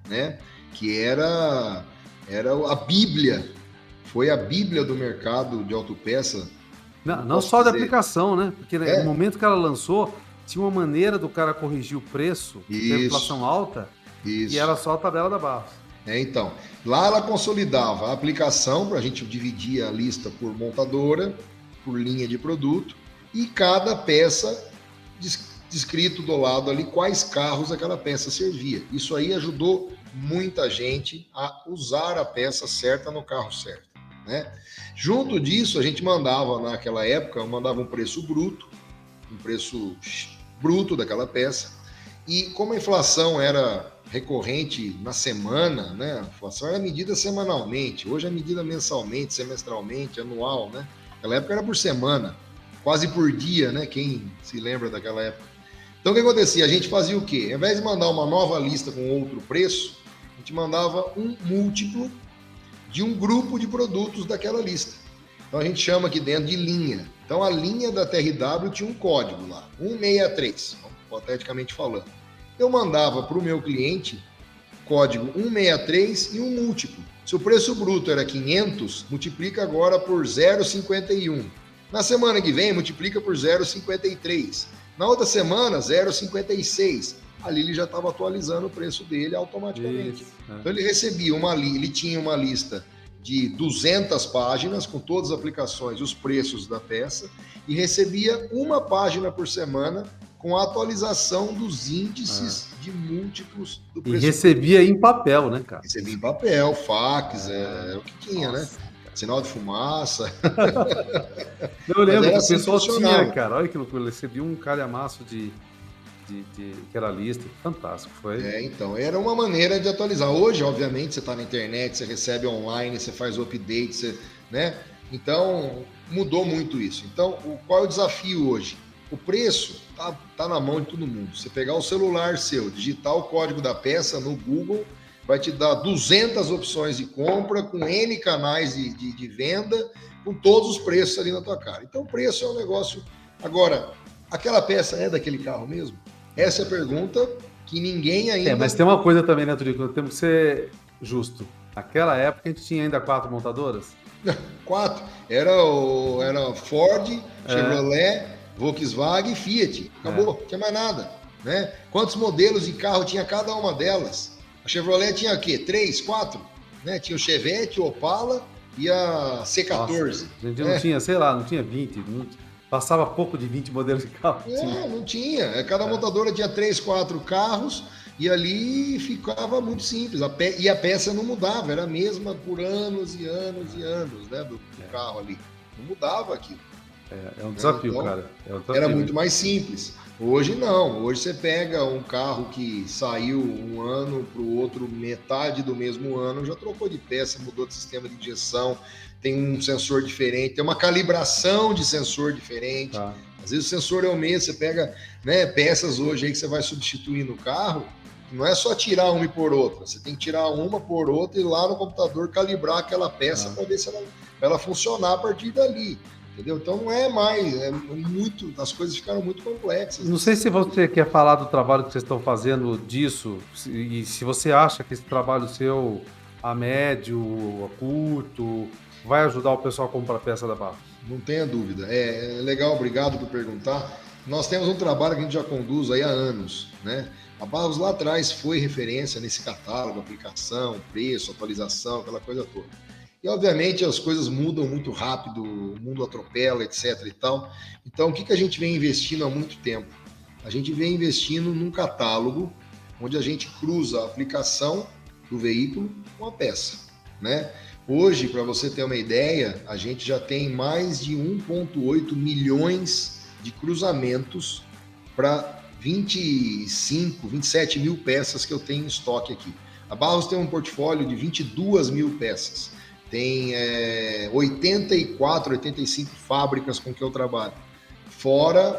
né? Que era a Bíblia, foi a Bíblia do mercado de autopeça. Não só de aplicação, né? Porque no momento que ela lançou, tinha uma maneira do cara corrigir o preço, de inflação alta, e era só a tabela da Barros. Então, lá ela consolidava a aplicação, para a gente dividir a lista por montadora, por linha de produto, e cada peça descrito do lado ali quais carros aquela peça servia. Isso aí ajudou muita gente a usar a peça certa no carro certo, né? Junto disso, a gente mandava, naquela época, um preço bruto daquela peça, e como a inflação era recorrente na semana, né? A inflação era medida semanalmente, hoje é medida mensalmente, semestralmente, anual, né? Naquela época era por semana, quase por dia, né? Quem se lembra daquela época? Então, o que acontecia? A gente fazia o quê? Ao invés de mandar uma nova lista com outro preço, a gente mandava um múltiplo de um grupo de produtos daquela lista. Então, a gente chama aqui dentro de linha. Então, a linha da TRW tinha um código lá, 163, hipoteticamente falando. Eu mandava para o meu cliente código 163 e um múltiplo. Se o preço bruto era 500, multiplica agora por 0,51. Na semana que vem, multiplica por 0,53. Na outra semana, 0,56. ali ele já estava atualizando o preço dele automaticamente. Isso, Então ele recebia ele tinha uma lista de 200 páginas com todas as aplicações, os preços da peça, e recebia uma página por semana com a atualização dos índices de múltiplos do E preço. recebia em papel, né, cara? Recebia em papel, fax, é o que tinha, Nossa, né? Sinal de fumaça. eu Mas lembro era que o assim que pessoal tinha, funcionava. cara. Olha que loucura. Recebia um calhamaço que era lista. Fantástico. Foi. Então, era uma maneira de atualizar. Hoje, obviamente, você está na internet, você recebe online, você faz o update, né? Então, mudou muito isso. Então, qual é o desafio hoje? O preço tá na mão de todo mundo. Você pegar o celular seu, digitar o código da peça no Google, vai te dar 200 opções de compra, com N canais de venda, com todos os preços ali na tua cara. Então, o preço é um negócio... Agora, aquela peça é daquele carro mesmo? Essa é a pergunta que ninguém ainda... Mas tem uma coisa também, né, Turico? Temos que ser justo. Naquela época a gente tinha ainda 4 montadoras. 4. Era Ford, Chevrolet, Volkswagen e Fiat. Acabou, não tinha mais nada. Né? Quantos modelos de carro tinha cada uma delas? A Chevrolet tinha o quê? 3, 4? Né? Tinha o Chevette, o Opala e a C14. Nossa, a gente não tinha, sei lá, não tinha 20. Passava pouco de 20 modelos de carro. Não tinha. Cada montadora tinha 3, 4 carros e ali ficava muito simples. E a peça não mudava, era a mesma por anos e anos e anos, né, do carro ali. Não mudava aquilo. É um desafio, então, cara. É um desafio. Era muito mais simples. Hoje não. Hoje você pega um carro que saiu um ano para o outro, metade do mesmo ano, já trocou de peça, mudou de sistema de injeção, tem um sensor diferente, tem uma calibração de sensor diferente. Tá. Às vezes o sensor é o mesmo, você pega, né, peças hoje aí que você vai substituir no carro, não é só tirar uma e pôr outra, você tem que tirar uma, pôr outra e lá no computador calibrar aquela peça para ver se ela funcionar a partir dali. Entendeu? Então não é mais, as coisas ficaram muito complexas. Não sei se você quer falar do trabalho que vocês estão fazendo disso, e se você acha que esse trabalho seu, a médio, a curto, vai ajudar o pessoal a comprar peça da Barros. Não tenha dúvida. É legal, obrigado por perguntar. Nós temos um trabalho que a gente já conduz aí há anos, né? A Barros lá atrás foi referência nesse catálogo, aplicação, preço, atualização, aquela coisa toda. E, obviamente, as coisas mudam muito rápido, o mundo atropela, etc. e tal. Então, o que a gente vem investindo há muito tempo? A gente vem investindo num catálogo onde a gente cruza a aplicação do veículo com a peça, né? Hoje, para você ter uma ideia, a gente já tem mais de 1,8 milhões de cruzamentos para 25, 27 mil peças que eu tenho em estoque aqui. A Barros tem um portfólio de 22 mil peças. Tem 84, 85 fábricas com que eu trabalho. Fora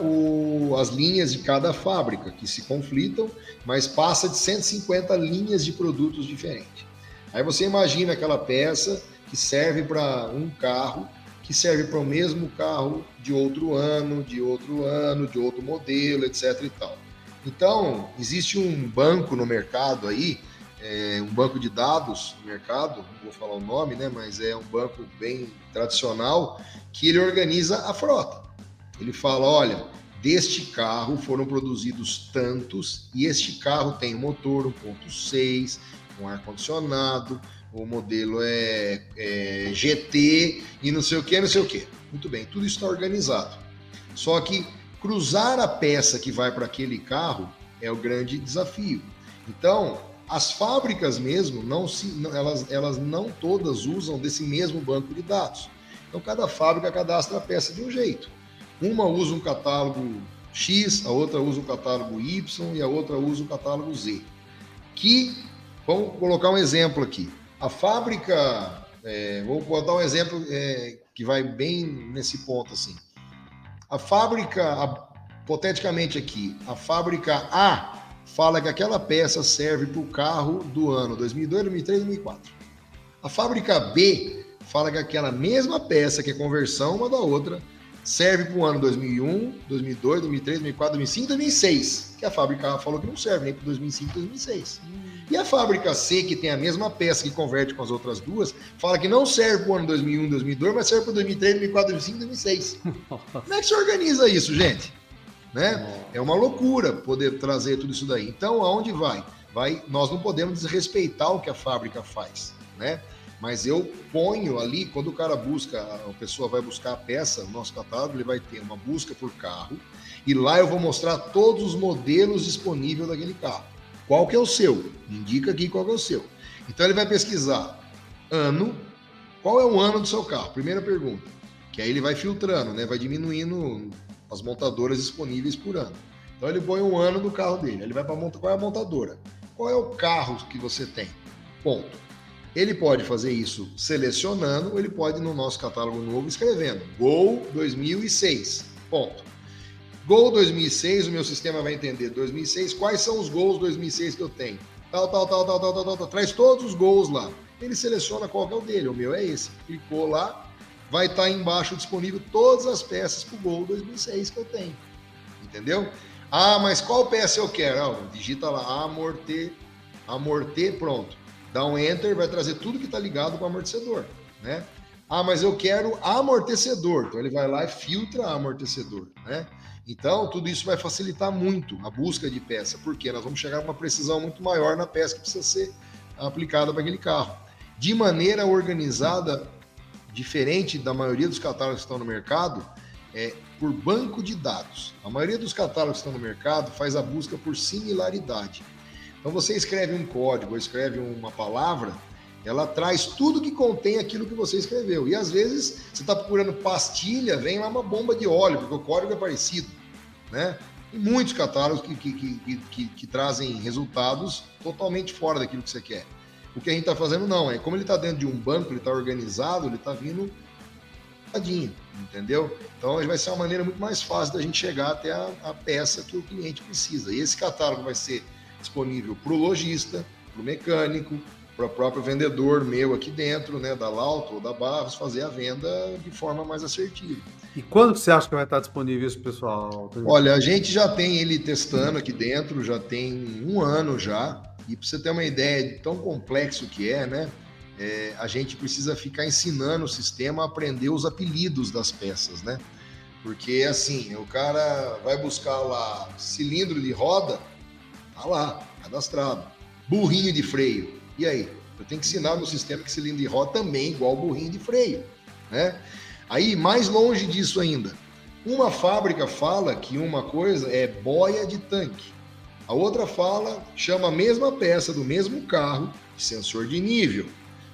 as linhas de cada fábrica, que se conflitam, mas passa de 150 linhas de produtos diferentes. Aí você imagina aquela peça que serve para um carro, que serve para o mesmo carro de outro ano, de outro modelo, etc. e tal. Então, existe um banco no mercado aí, um banco de dados no mercado, não vou falar o nome, né, mas é um banco bem tradicional, que ele organiza a frota. Ele fala, olha, deste carro foram produzidos tantos, e este carro tem motor 1.6, com ar-condicionado, o modelo é GT, e não sei o que, não sei o que. Muito bem, tudo isso está organizado. Só que cruzar a peça que vai para aquele carro é o grande desafio. Então, as fábricas mesmo, elas não todas usam desse mesmo banco de dados. Então, cada fábrica cadastra a peça de um jeito. Uma usa um catálogo X, a outra usa um catálogo Y e a outra usa um catálogo Z. Vamos colocar um exemplo aqui. A fábrica, vou dar um exemplo que vai bem nesse ponto assim. A fábrica, hipoteticamente aqui, a fábrica A fala que aquela peça serve para o carro do ano 2002, 2003, 2004. A fábrica B fala que aquela mesma peça, que é conversão uma da outra, serve para o ano 2001, 2002, 2003, 2004, 2005, 2006, que a fábrica A falou que não serve nem para 2005, 2006. E a fábrica C, que tem a mesma peça que converte com as outras duas, fala que não serve para o ano 2001, 2002, mas serve para 2003, 2004, 2005, 2006. Como é que se organiza isso, gente? né? É uma loucura poder trazer tudo isso daí. Então, aonde vai? Nós não podemos desrespeitar o que a fábrica faz, né? Mas eu ponho ali, quando o cara busca, a pessoa vai buscar a peça, no nosso catálogo, ele vai ter uma busca por carro, e lá eu vou mostrar todos os modelos disponíveis daquele carro. Qual que é o seu? Indica aqui qual que é o seu. Então ele vai pesquisar ano, qual é o ano do seu carro? Primeira pergunta. Que aí ele vai filtrando, né? Vai diminuindo as montadoras disponíveis por ano. Então ele põe o ano do carro dele. Ele vai para qual é a montadora? Qual é o carro que você tem? Ponto. Ele pode fazer isso selecionando, ou ele pode, no nosso catálogo novo, escrevendo Gol 2006. Ponto. Gol 2006, o meu sistema vai entender 2006, quais são os gols 2006 que eu tenho? Tal. Traz todos os gols lá. Ele seleciona qual que é o dele, o meu é esse. Clicou lá, vai estar embaixo disponível todas as peças para o Gol 2006 que eu tenho. Entendeu? Ah, mas qual peça eu quero? Digita lá, amorter, pronto. Dá um Enter, vai trazer tudo que está ligado com o amortecedor, né? Ah, mas eu quero amortecedor. Então ele vai lá e filtra amortecedor, né? Então tudo isso vai facilitar muito a busca de peça, porque nós vamos chegar a uma precisão muito maior na peça que precisa ser aplicada para aquele carro. De maneira organizada, diferente da maioria dos catálogos que estão no mercado, por banco de dados. A maioria dos catálogos que estão no mercado faz a busca por similaridade. Então você escreve um código, ou escreve uma palavra, ela traz tudo que contém aquilo que você escreveu. E às vezes você está procurando pastilha, vem lá uma bomba de óleo, porque o código é parecido, né? E muitos catálogos que trazem resultados totalmente fora daquilo que você quer. O que a gente está fazendo não, como ele está dentro de um banco, ele está organizado, ele está vindo tadinho, entendeu? Então vai ser uma maneira muito mais fácil da gente chegar até a peça que o cliente precisa. E esse catálogo vai ser disponível para o lojista, para o mecânico, para o próprio vendedor meu aqui dentro, né, da Lauto ou da Barros, fazer a venda de forma mais assertiva. E quando que você acha que vai estar disponível isso, pessoal? Olha, a gente já tem ele testando aqui dentro, já tem 1 ano já, e para você ter uma ideia de tão complexo que é, né, a gente precisa ficar ensinando o sistema a aprender os apelidos das peças, né? Porque, assim, o cara vai buscar lá cilindro de roda, tá lá, cadastrado. Burrinho de freio. E aí? Eu tenho que ensinar no sistema que cilindro de roda também é igual burrinho de freio, né? Aí, mais longe disso ainda, uma fábrica fala que uma coisa é boia de tanque. A outra chama a mesma peça do mesmo carro de sensor de nível.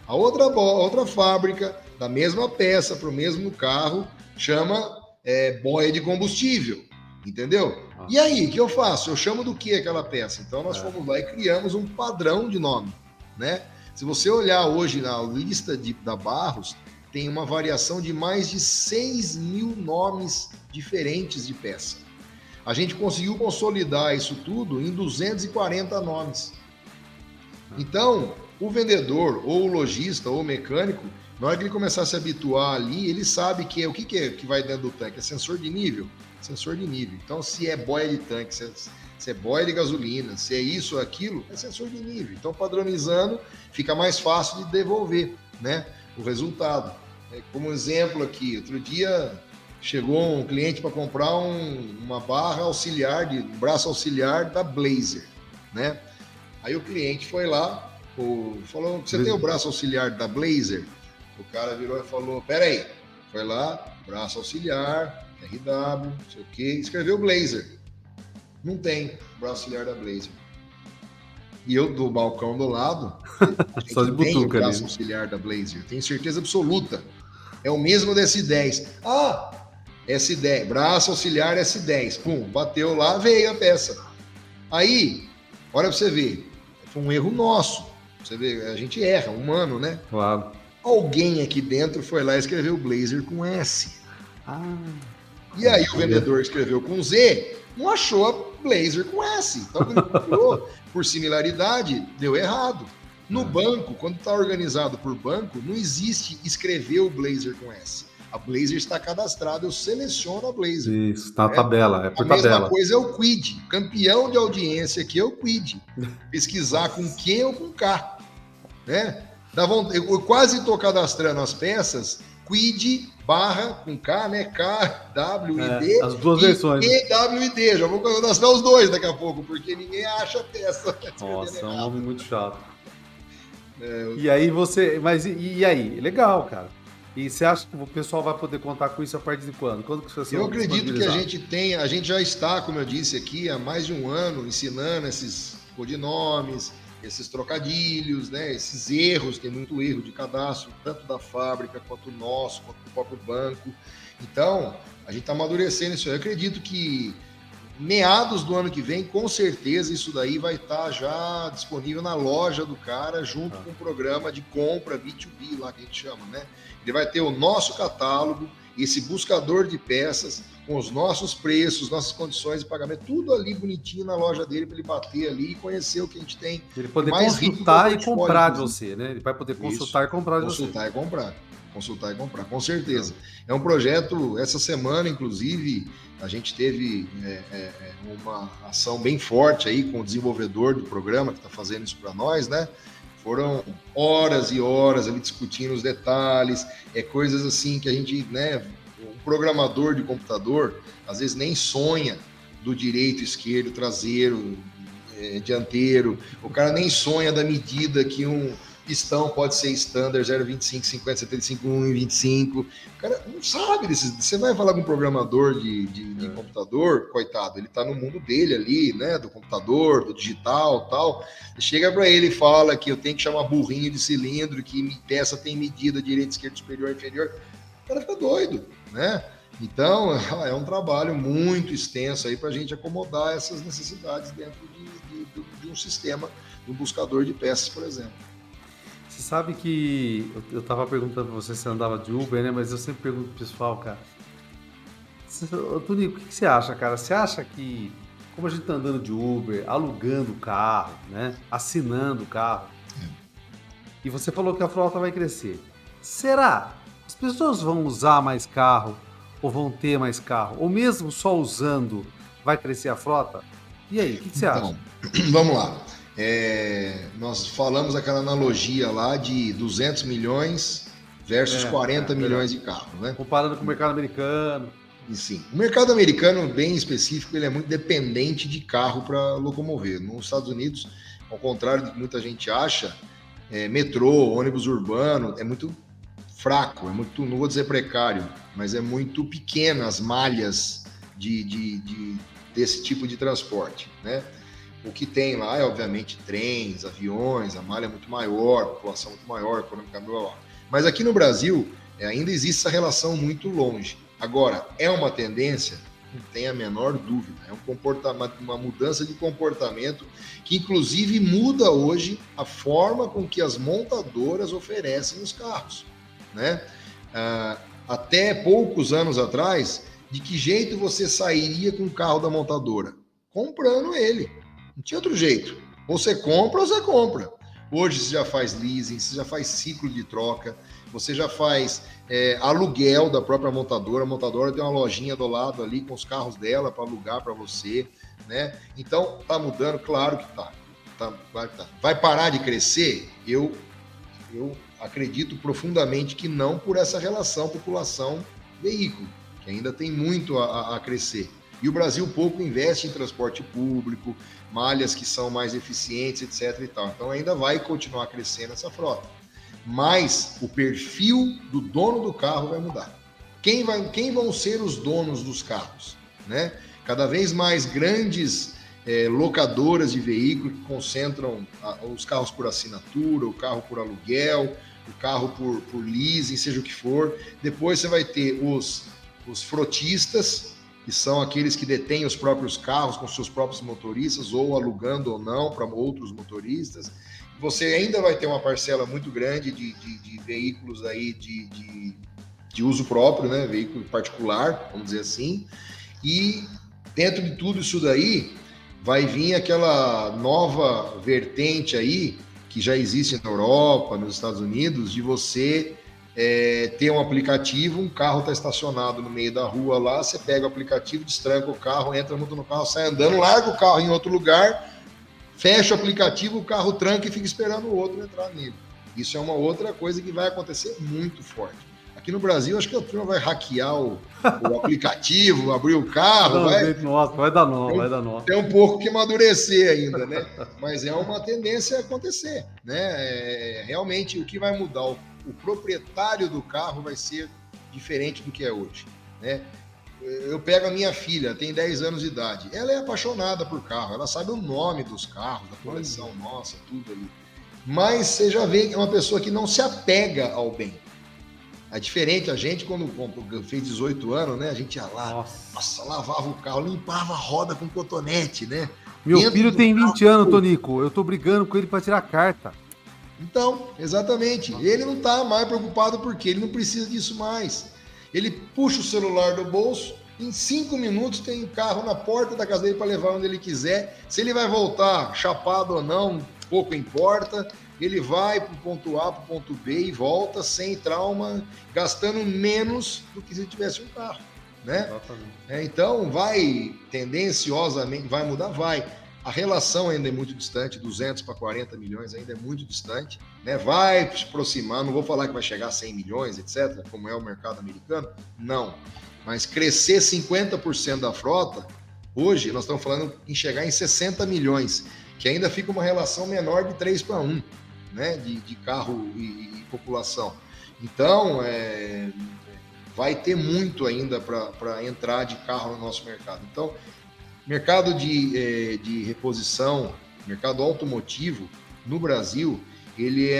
A outra fábrica, da mesma peça para o mesmo carro, chama boia de combustível. Entendeu? E aí, o que eu faço? Eu chamo do que aquela peça? Então nós fomos lá e criamos um padrão de nome, né? Se você olhar hoje na lista da Barros, tem uma variação de mais de 6.000 nomes diferentes de peça. A gente conseguiu consolidar isso tudo em 240 nomes. Então, o vendedor, ou o lojista, ou o mecânico, na hora que ele começar a se habituar ali, ele sabe que o que é que vai dentro do tanque? É sensor de nível? Sensor de nível. Então, se é boia de tanque, se é boia de gasolina, se é isso ou aquilo, é sensor de nível. Então, padronizando, fica mais fácil de devolver, né, o resultado. Como exemplo aqui, outro dia chegou um cliente para comprar uma barra auxiliar, um braço auxiliar da Blazer, né? Aí o cliente foi lá, falou, você tem o braço auxiliar da Blazer? O cara virou e falou, peraí, foi lá, braço auxiliar, RW, não sei o que, escreveu Blazer. Não tem braço auxiliar da Blazer. E eu, do balcão do lado, só de tem o braço ali. auxiliar da Blazer, tenho certeza absoluta. É o mesmo da S10. Ah, S10, braço auxiliar S10. Pum, bateu lá, veio a peça. Aí, olha pra você ver, foi um erro nosso. Você vê, a gente erra, humano, né? Claro. Alguém aqui dentro foi lá e escreveu Blazer com S. E aí o vendedor escreveu com Z, não achou a Blazer com S. Então, quando ele procurou, por similaridade, deu errado. No banco, quando está organizado por banco, não existe escrever o Blazer com S. A Blazer está cadastrada, eu seleciono a Blazer. Isso, tá na tabela, é por tabela. A mesma coisa é o Quid. Campeão de audiência aqui é o Quid. Pesquisar com Q ou com K. Né? Eu quase estou cadastrando as peças Quid barra com K, né? KWID as duas e versões. EWID. Já vou cadastrar os dois daqui a pouco, porque ninguém acha a peça. Nossa, é um nome muito chato. E aí você. Mas e aí? Legal, cara. E você acha que o pessoal vai poder contar com isso a partir de quando? Quando que você Eu acredito que a gente já está, como eu disse aqui, há mais de um ano ensinando esses codinomes, esses trocadilhos, né? Esses erros, tem muito erro de cadastro, tanto da fábrica quanto nosso, quanto do próprio banco. Então, a gente está amadurecendo isso. Eu acredito que meados do ano que vem, com certeza, isso daí vai estar já disponível na loja do cara, junto com o programa de compra B2B, lá que a gente chama, né? Ele vai ter o nosso catálogo, esse buscador de peças, com os nossos preços, nossas condições de pagamento, tudo ali bonitinho na loja dele, para ele bater ali e conhecer o que a gente tem. Ele poder consultar e comprar de você, né? Ele vai poder consultar e comprar de você. Consultar e comprar. Consultar e comprar, com certeza. É um projeto, essa semana, inclusive, a gente teve uma ação bem forte aí com o desenvolvedor do programa que está fazendo isso para nós, né? Foram horas e horas ali discutindo os detalhes, coisas assim que a gente, né? Um programador de computador, às vezes nem sonha do direito, esquerdo, traseiro, dianteiro. O cara nem sonha da medida que um pistão pode ser standard 0,25, 50, 75, 1,25. O cara não sabe desses. Você vai falar com um programador de computador, coitado, ele está no mundo dele ali, né? Do computador, do digital, tal. Chega para ele e fala que eu tenho que chamar burrinho de cilindro, que peça tem medida direita, esquerda, superior, inferior. O cara fica doido, né? Então, é um trabalho muito extenso aí para a gente acomodar essas necessidades dentro de um sistema, de um buscador de peças, por exemplo. Você sabe que eu tava perguntando pra você se andava de Uber, né? Mas eu sempre pergunto pro pessoal, cara. Tunico, o que você acha, cara? Você acha que, como a gente tá andando de Uber, alugando o carro, né? Assinando o carro, e você falou que a frota vai crescer. Será? As pessoas vão usar mais carro ou vão ter mais carro? Ou mesmo só usando vai crescer a frota? E aí, o que você acha? Vamos lá. Nós falamos aquela analogia lá de 200 milhões versus 40 milhões de carros, né? Comparando com o mercado americano. E sim, o mercado americano, bem específico, ele é muito dependente de carro para locomover. Nos Estados Unidos, ao contrário do que muita gente acha, metrô, ônibus urbano, é muito fraco, é muito, não vou dizer precário, mas é muito pequena as malhas desse tipo de transporte, né? O que tem lá é, obviamente, trens, aviões, a malha é muito maior, a população muito maior, economicamente maior. Mas aqui no Brasil, ainda existe essa relação muito longe. Agora, é uma tendência? Não tem a menor dúvida. É um comportamento, uma mudança de comportamento que, inclusive, muda hoje a forma com que as montadoras oferecem os carros, né? Até poucos anos atrás, de que jeito você sairia com o carro da montadora? Comprando ele. Não tinha outro jeito. Ou você compra ou você compra. Hoje você já faz leasing, você já faz ciclo de troca, você já faz aluguel da própria montadora. A montadora tem uma lojinha do lado ali com os carros dela para alugar para você, né? Então, tá mudando? Claro que tá. Claro que tá. Vai parar de crescer? Eu acredito profundamente que não, por essa relação população-veículo, que ainda tem muito a crescer. E o Brasil pouco investe em transporte público, malhas que são mais eficientes, etc. e tal. Então ainda vai continuar crescendo essa frota. Mas o perfil do dono do carro vai mudar. Quem vão ser os donos dos carros, né? Cada vez mais grandes locadoras de veículo que concentram os carros por assinatura, o carro por aluguel, o carro por leasing, seja o que for. Depois você vai ter os frotistas, que são aqueles que detêm os próprios carros com seus próprios motoristas, ou alugando ou não para outros motoristas. Você ainda vai ter uma parcela muito grande de veículos aí de uso próprio, né? Veículo particular, vamos dizer assim. E dentro de tudo isso daí, vai vir aquela nova vertente aí, que já existe na Europa, nos Estados Unidos, de você ter um aplicativo, um carro está estacionado no meio da rua lá, você pega o aplicativo, destranca o carro, entra muito no carro, sai andando, larga o carro em outro lugar, fecha o aplicativo, o carro tranca e fica esperando o outro entrar nele. Isso é uma outra coisa que vai acontecer muito forte. Aqui no Brasil, acho que a turma vai hackear o aplicativo, abrir o carro, nossa, vai dar nó, vai dar nó. Tem um pouco que amadurecer ainda, né? Mas é uma tendência a acontecer, né? Realmente, o que vai mudar, o proprietário do carro vai ser diferente do que é hoje, né? Eu pego a minha filha, tem 10 anos de idade, ela é apaixonada por carro, ela sabe o nome dos carros, da coleção nossa, tudo ali. Mas você já vê que é uma pessoa que não se apega ao bem. É diferente, a gente, quando fez 18 anos, né? A gente ia lá, nossa, lavava o carro, limpava a roda com cotonete, né? Meu filho tem 20 anos, Tonico. Eu tô brigando com ele para tirar a carta. Então, exatamente. Ele não tá mais preocupado porque ele não precisa disso mais. Ele puxa o celular do bolso, em 5 minutos tem um carro na porta da casa dele para levar onde ele quiser. Se ele vai voltar chapado ou não, pouco importa. Ele vai para o ponto A, para o ponto B e volta sem trauma, gastando menos do que se tivesse um carro, né? Então, vai tendenciosamente, vai mudar? Vai. A relação ainda é muito distante, 200 para 40 milhões ainda é muito distante, né? Vai se aproximar, não vou falar que vai chegar a 100 milhões, etc., como é o mercado americano, não. Mas crescer 50% da frota, hoje nós estamos falando em chegar em 60 milhões, que ainda fica uma relação menor de 3 para 1, né? De carro e população. Então, vai ter muito ainda para entrar de carro no nosso mercado. Então, mercado de reposição, mercado automotivo no Brasil, ele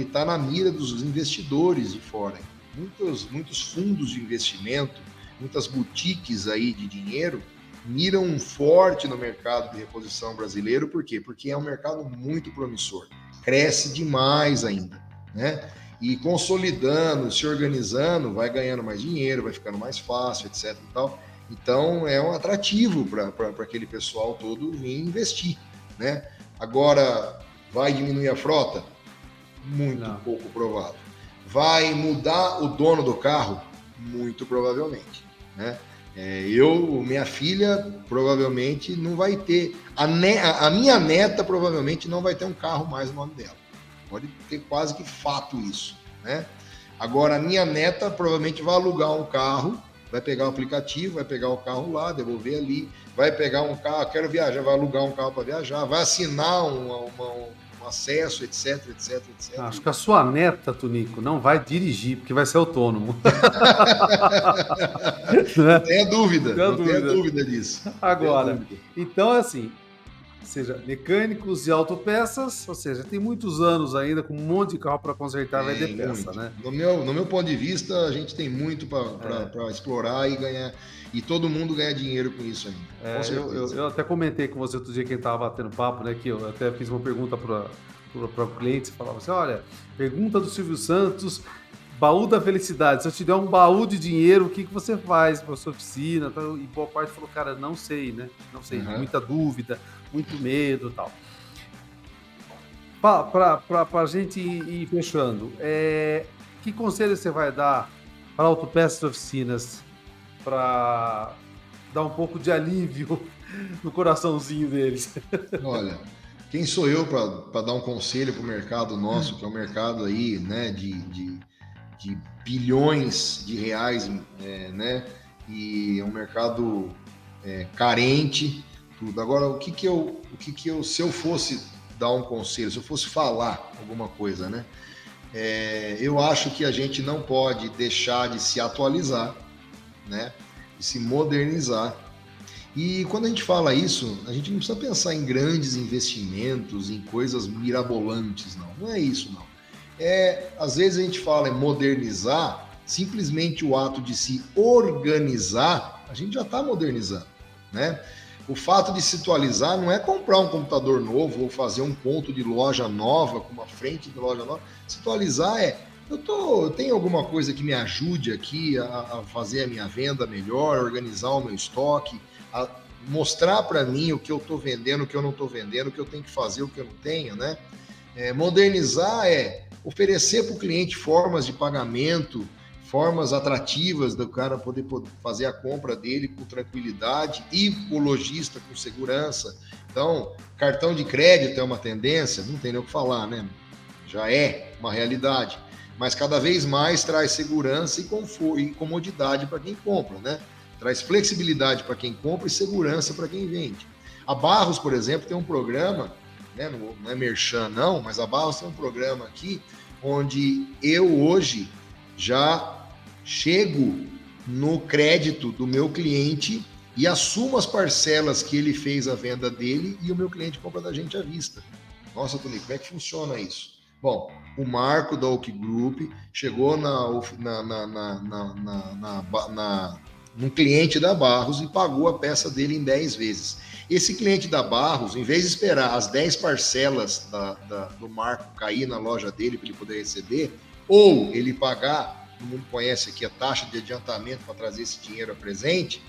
está na mira dos investidores de fora. Muitos fundos de investimento, muitas boutiques aí de dinheiro miram forte no mercado de reposição brasileiro. Por quê? Porque é um mercado muito promissor. Cresce demais ainda, né? E consolidando, se organizando, vai ganhando mais dinheiro, vai ficando mais fácil, etc. e tal. Então, é um atrativo para aquele pessoal todo vir investir, né? Agora, vai diminuir a frota? Muito pouco provável. Vai mudar o dono do carro? Muito provavelmente, né? Minha filha provavelmente não vai ter, a minha neta provavelmente não vai ter um carro mais no nome dela. Pode ter quase que fato isso, né? Agora, a minha neta provavelmente vai alugar um carro, vai pegar o aplicativo, vai pegar o carro lá, devolver ali, vai pegar um carro, quero viajar, vai alugar um carro para viajar, vai assinar um acesso, etc. Acho que a sua neta, Tonico, não vai dirigir, porque vai ser autônomo. Não tenha dúvida, não tenha dúvida disso. Agora, então é assim, seja mecânicos e autopeças, ou seja, tem muitos anos ainda com um monte de carro para consertar, vai ter peça, né? No meu ponto de vista, a gente tem muito para explorar e ganhar, e todo mundo ganha dinheiro com isso ainda. Eu até comentei com você outro dia, quem estava batendo papo, né, que eu até fiz uma pergunta para o cliente, falava assim, olha, pergunta do Silvio Santos, baú da felicidade, se eu te der um baú de dinheiro, o que você faz para sua oficina? E boa parte falou, cara, não sei, né? Não sei, muita dúvida, muito medo e tal. Para a gente ir fechando, que conselho você vai dar para autopeças e oficinas para dar um pouco de alívio no coraçãozinho deles? Olha, quem sou eu para dar um conselho para o mercado nosso, que é um mercado aí, né, de bilhões de reais, né, e é um mercado carente, tudo. Agora, se eu fosse dar um conselho, se eu fosse falar alguma coisa, né, eu acho que a gente não pode deixar de se atualizar, né, de se modernizar. E quando a gente fala isso, a gente não precisa pensar em grandes investimentos, em coisas mirabolantes, não. Não é isso, não. Às vezes a gente fala em modernizar, simplesmente o ato de se organizar, a gente já está modernizando, né? O fato de se atualizar não é comprar um computador novo ou fazer um ponto de loja nova, com uma frente de loja nova. Se atualizar eu tenho alguma coisa que me ajude aqui a fazer a minha venda melhor, organizar o meu estoque, a mostrar para mim o que eu estou vendendo, o que eu não estou vendendo, o que eu tenho que fazer, o que eu não tenho, né? Modernizar oferecer para o cliente formas de pagamento, formas atrativas do cara poder fazer a compra dele com tranquilidade e o lojista com segurança. Então, cartão de crédito é uma tendência, não tem nem o que falar, né? Já é uma realidade. mas cada vez mais traz segurança e conforto e comodidade para quem compra, né? Traz flexibilidade para quem compra e segurança para quem vende. A Barros, por exemplo, tem um programa, né? Não é merchan não, mas a Barros tem um programa aqui onde eu hoje já chego no crédito do meu cliente e assumo as parcelas que ele fez a venda dele e o meu cliente compra da gente à vista. Nossa, Tony, como é que funciona isso? Bom, o Marco da Oak Group chegou num cliente da Barros e pagou a peça dele em 10 vezes. Esse cliente da Barros, em vez de esperar as 10 parcelas do Marco cair na loja dele para ele poder receber, ou ele pagar, todo mundo conhece aqui a taxa de adiantamento para trazer esse dinheiro a presente,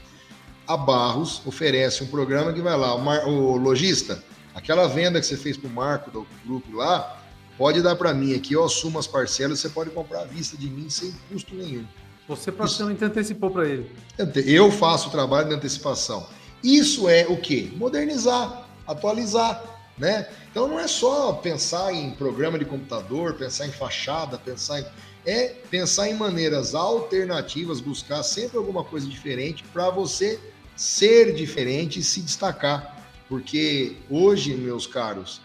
a Barros oferece um programa que vai lá, o lojista, aquela venda que você fez para o Marco do grupo lá, pode dar para mim aqui, eu assumo as parcelas, você pode comprar à vista de mim sem custo nenhum. Você praticamente antecipou para ele. Eu faço o trabalho de antecipação. Isso é o quê? Modernizar, atualizar, né? Então não é só pensar em programa de computador, pensar em fachada, pensar em maneiras alternativas, buscar sempre alguma coisa diferente para você ser diferente e se destacar. Porque hoje, meus caros,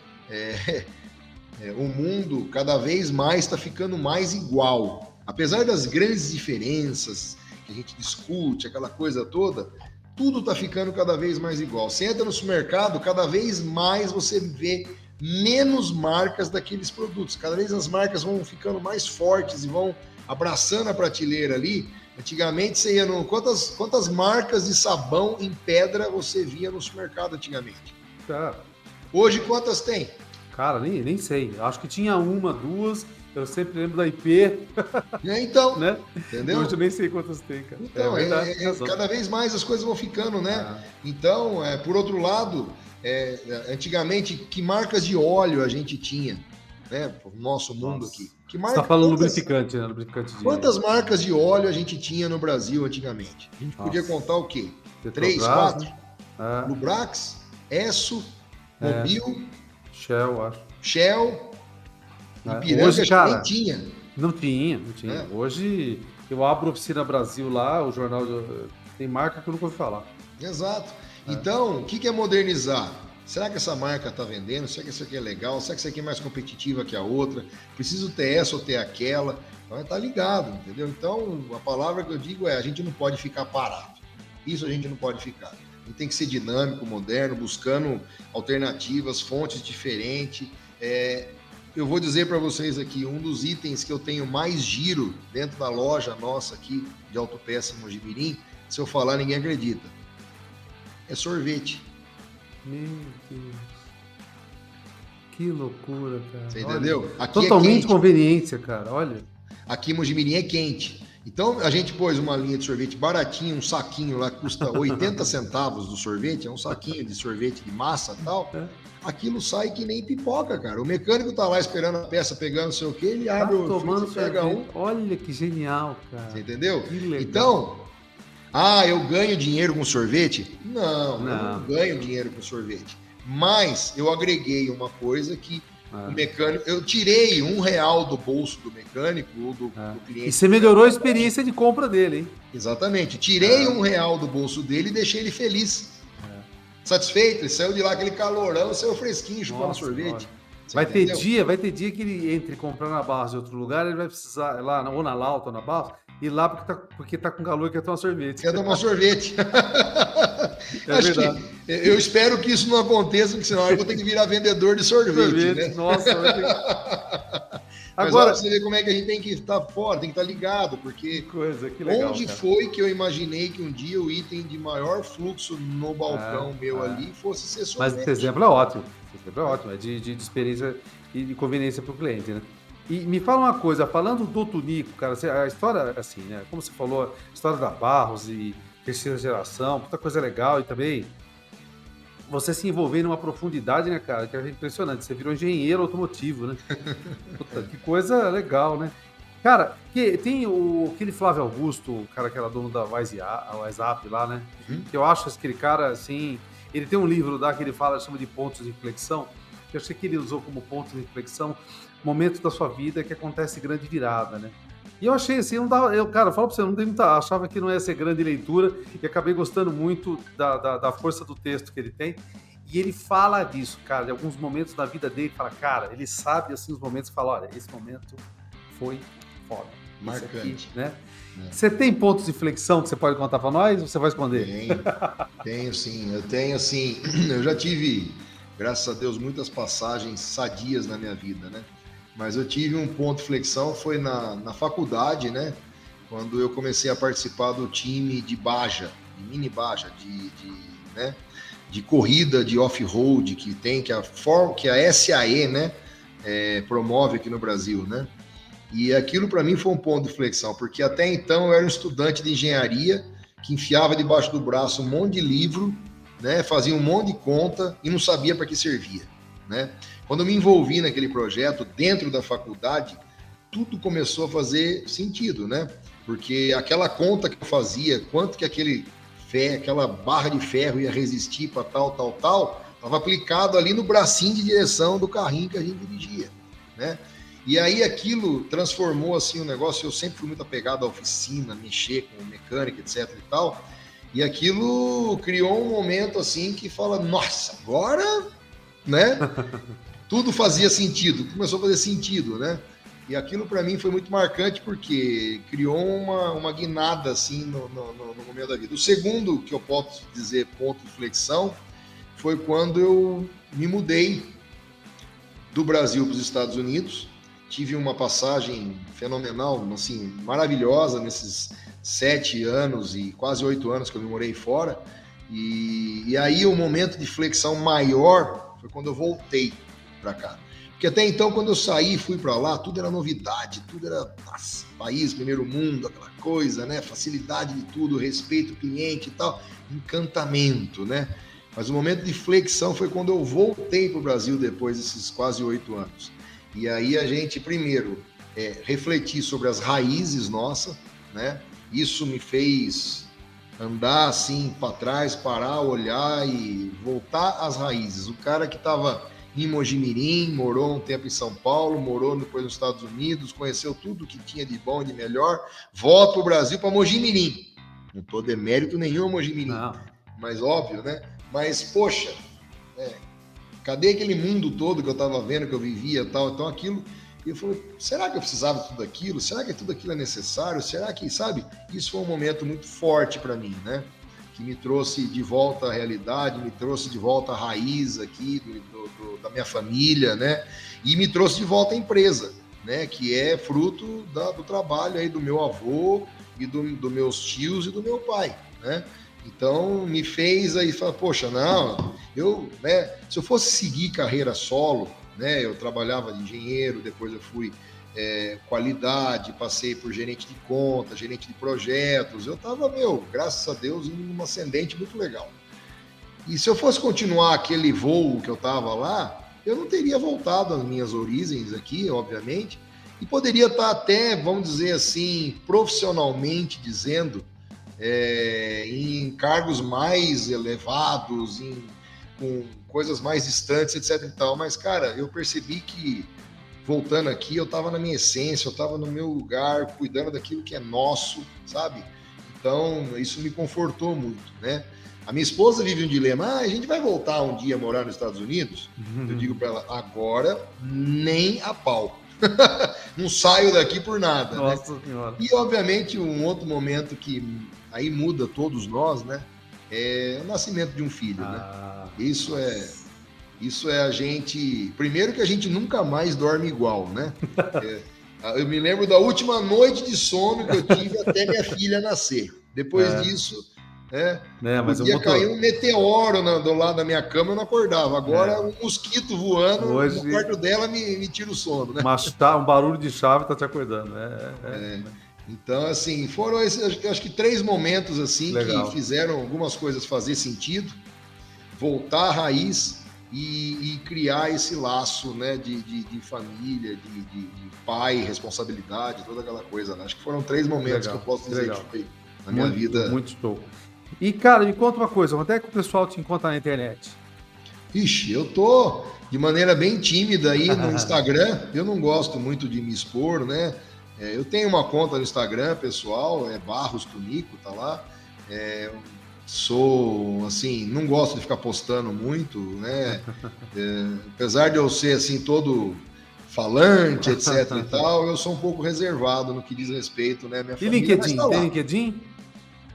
o mundo cada vez mais está ficando mais igual. Apesar das grandes diferenças que a gente discute, aquela coisa toda, tudo está ficando cada vez mais igual. Você entra no supermercado, cada vez mais você vê menos marcas daqueles produtos. Cada vez as marcas vão ficando mais fortes e vão abraçando a prateleira ali. Antigamente você ia no... Quantas marcas de sabão em pedra você via no supermercado antigamente? Cara, hoje quantas tem? Cara, nem sei. Acho que tinha uma, duas. Eu sempre lembro da IP. Então, né? Entendeu? Hoje eu nem sei quantas tem, cara. Então, cada vez mais as coisas vão ficando, né? Então, por outro lado, antigamente, que marcas de óleo a gente tinha, né? No nosso mundo aqui. Que Você está falando lubrificante, né? Lubrificante de... Quantas marcas de óleo a gente tinha no Brasil antigamente? A gente podia contar o quê? Petrobras, 3, 4? Né? Lubrax, Esso, Mobil, Shell, acho. Shell, Ipiranga, hoje, cara, nem tinha. Não tinha. Hoje, eu abro Oficina Brasil lá, o jornal tem marca que eu nunca ouvi falar. Exato. Então, o que é modernizar? Será que essa marca está vendendo? Será que isso aqui é legal? Será que isso aqui é mais competitiva que a outra? Preciso ter essa ou ter aquela? Então, tá ligado, entendeu? Então, a palavra que eu digo é, a gente não pode ficar parado. Isso a gente não pode ficar. A gente tem que ser dinâmico, moderno, buscando alternativas, fontes diferentes. Eu vou dizer para vocês aqui, um dos itens que eu tenho mais giro dentro da loja nossa aqui, de autopeça em Mojimirim, se eu falar, ninguém acredita. É sorvete. Meu Deus. Que loucura, cara. Você entendeu? Aqui totalmente conveniência, cara. Olha. Aqui em Mojimirim é quente. Então, a gente pôs uma linha de sorvete baratinho, um saquinho lá que custa 80 centavos do sorvete, é um saquinho de sorvete de massa e tal. Aquilo sai que nem pipoca, cara. O mecânico tá lá esperando a peça, pegando não sei o que, ele abre o tomando freezer, pega um. Olha que genial, cara. Você entendeu? Que legal. Então, eu ganho dinheiro com sorvete? Não, eu não ganho dinheiro com sorvete. Mas eu agreguei uma coisa que o mecânico... Eu tirei R$1 do bolso do mecânico ou do cliente. E você melhorou a experiência de compra dele, hein? Exatamente. Tirei R$1 do bolso dele e deixei ele feliz. Satisfeito, ele saiu de lá aquele calorão, saiu fresquinho, chupando sorvete. Vai ter dia que ele entre comprar na Barros em outro lugar, ele vai precisar, lá, ou na Lauta ou na Barros, ir lá porque tá com calor e quer tomar sorvete. Quer tomar sorvete. Verdade. Eu espero que isso não aconteça, porque senão eu vou ter que virar vendedor de sorvete. Né? Nossa, Agora você vê como é que a gente tem que estar fora, tem que estar ligado, porque que legal, onde foi que eu imaginei que um dia o item de maior fluxo no balcão ali fosse ser sorvete? Mas esse exemplo é ótimo. É de experiência e de conveniência para o cliente, né? E me fala uma coisa, falando do Tunico, cara, a história, assim, né? Como você falou, a história da Barros e terceira geração, muita coisa legal e também você se envolver numa profundidade, né, cara, que é impressionante. Você virou engenheiro automotivo, né? Puta, que coisa legal, né? Cara, tem aquele Flávio Augusto, o cara que era dono da WhatsApp lá, né? Que eu acho aquele cara, assim... Ele tem um livro lá que ele chama de pontos de inflexão. Eu achei que ele usou como ponto de inflexão momentos da sua vida que acontece grande virada, né? E eu achei assim, não dava, cara, eu falo pra você, não tem muita, achava que não ia ser grande leitura e acabei gostando muito da força do texto que ele tem. E ele fala disso, cara, de alguns momentos da vida dele, fala, cara, ele sabe assim os momentos que fala, olha, esse momento foi foda. Esse aqui, Marcante. né? Você tem pontos de flexão que você pode contar pra nós ou você vai esconder? Tenho sim. Eu tenho assim, eu já tive, graças a Deus, muitas passagens sadias na minha vida, né? Mas eu tive um ponto de flexão, foi na faculdade, né? Quando eu comecei a participar do time de Baja, de mini Baja, né? De corrida de off-road que tem, que a SAE, né? Promove aqui no Brasil, né? E aquilo para mim foi um ponto de flexão, porque até então eu era um estudante de engenharia que enfiava debaixo do braço um monte de livro, né, fazia um monte de conta e não sabia para que servia, né? Quando eu me envolvi naquele projeto dentro da faculdade, tudo começou a fazer sentido, né? Porque aquela conta que eu fazia, quanto que aquela barra de ferro ia resistir para tal, estava aplicado ali no bracinho de direção do carrinho que a gente dirigia, né? E aí aquilo transformou assim o negócio. Eu sempre fui muito apegado à oficina, mexer com mecânica, etc e tal. E aquilo criou um momento assim que fala, nossa, agora, né? Tudo fazia sentido, começou a fazer sentido, né? E aquilo para mim foi muito marcante porque criou uma guinada assim no momento da vida. O segundo que eu posso dizer ponto de flexão foi quando eu me mudei do Brasil para os Estados Unidos. Tive uma passagem fenomenal, assim, maravilhosa nesses 7 anos e quase 8 anos que eu me morei fora. E aí o momento de flexão maior foi quando eu voltei para cá. Porque até então, quando eu saí e fui para lá, tudo era novidade, tudo era nossa, país, primeiro mundo, aquela coisa, né? Facilidade de tudo, respeito ao cliente e tal, encantamento, né? Mas o momento de flexão foi quando eu voltei para o Brasil depois desses quase 8 anos. E aí a gente, primeiro, refletir sobre as raízes nossas, né? Isso me fez andar assim para trás, parar, olhar e voltar às raízes. O cara que estava em Mojimirim, morou um tempo em São Paulo, morou depois nos Estados Unidos, conheceu tudo que tinha de bom e de melhor, volta para o Brasil, para Mojimirim. Não estou demérito nenhum a Mojimirim, mas óbvio, né? Mas, poxa, cadê aquele mundo todo que eu estava vendo, que eu vivia tal? Então aquilo, e eu falei, será que eu precisava de tudo aquilo? Será que tudo aquilo é necessário? Será que, sabe? Isso foi um momento muito forte para mim, né? Que me trouxe de volta à realidade, me trouxe de volta à raiz aqui da minha família, né? E me trouxe de volta à empresa, né? Que é fruto do trabalho aí do meu avô e dos meus tios e do meu pai, né? Então me fez aí falar, poxa, não, né, se eu fosse seguir carreira solo, né, eu trabalhava de engenheiro, depois eu fui qualidade, passei por gerente de conta, gerente de projetos, eu estava, graças a Deus, indo numa ascendente muito legal. E se eu fosse continuar aquele voo que eu estava lá, eu não teria voltado às minhas origens aqui, obviamente, e poderia estar até, vamos dizer assim, profissionalmente dizendo, em cargos mais elevados, com coisas mais distantes, etc e tal. Mas, cara, eu percebi que, voltando aqui, eu estava na minha essência, eu estava no meu lugar, cuidando daquilo que é nosso, sabe? Então, isso me confortou muito, né? A minha esposa vive um dilema, a gente vai voltar um dia a morar nos Estados Unidos? Eu digo para ela, agora nem a pau. Não saio daqui por nada. Nossa, né? Senhora. E, obviamente, um outro momento que aí muda todos nós, né? É o nascimento de um filho, né? Isso é a gente... Primeiro que a gente nunca mais dorme igual, né? Eu me lembro da última noite de sono que eu tive até minha filha nascer. Depois disso... podia cair um meteoro do lado da minha cama, eu não acordava. Agora um mosquito voando no quarto dela me tira o sono, né? Mas um barulho de chave tá te acordando. Então, assim, foram esses, acho que 3 momentos assim legal, que fizeram algumas coisas fazer sentido, voltar à raiz e criar esse laço, né, de família, de pai, responsabilidade, toda aquela coisa. Né? Acho que foram 3 momentos legal, que eu posso dizer que foi na minha vida. Muito show. E, cara, me conta uma coisa, onde é que o pessoal te encontra na internet? Ixi, eu tô de maneira bem tímida aí no Instagram. Eu não gosto muito de me expor, né? Eu tenho uma conta no Instagram pessoal, é Barros Tunico, tá lá. Sou assim, não gosto de ficar postando muito, né? Apesar de eu ser assim todo falante, etc e tal, eu sou um pouco reservado no que diz respeito, né? Minha E família, mas tá LinkedIn? Tem lá. LinkedIn?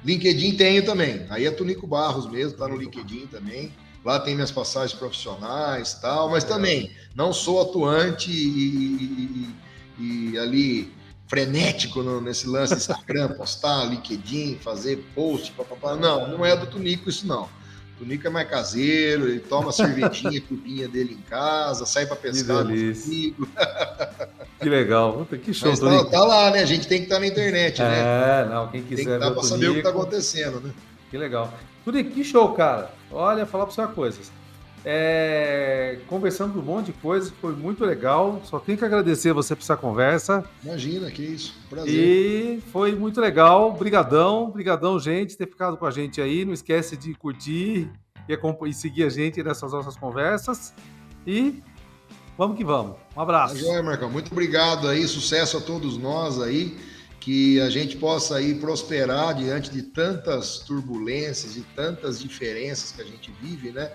LinkedIn tenho também. Aí é Tunico Barros mesmo, tá no LinkedIn também. Lá tem minhas passagens profissionais tal, mas Legal. também não sou atuante e ali frenético nesse lance Instagram, postar, LinkedIn, fazer post, papapá. Não, não é do Tunico isso não. O Tunico é mais caseiro, ele toma a cervejinha, cupinha dele em casa, sai para Que pescar com os delícia. amigos. Que legal. Puta, que show, Mas Tonico. tá lá, né? A gente tem que estar na internet, né? Não, quem Tem que quiser ver estar o para saber o que está Tonico, acontecendo, né? que legal. Tonico, que show, cara. Olha, falar pra você uma coisa. Conversando um monte de coisa, foi muito legal. Só tenho que agradecer você por essa conversa. Imagina, que isso. Prazer. E foi muito legal. Brigadão, brigadão, gente, ter ficado com a gente aí. Não esquece de curtir e seguir a gente nessas nossas conversas. E vamos que vamos. Um Tá abraço. joia, Marcão. Muito obrigado aí. Sucesso a todos nós aí. Que a gente possa aí prosperar diante de tantas turbulências e tantas diferenças que a gente vive, né?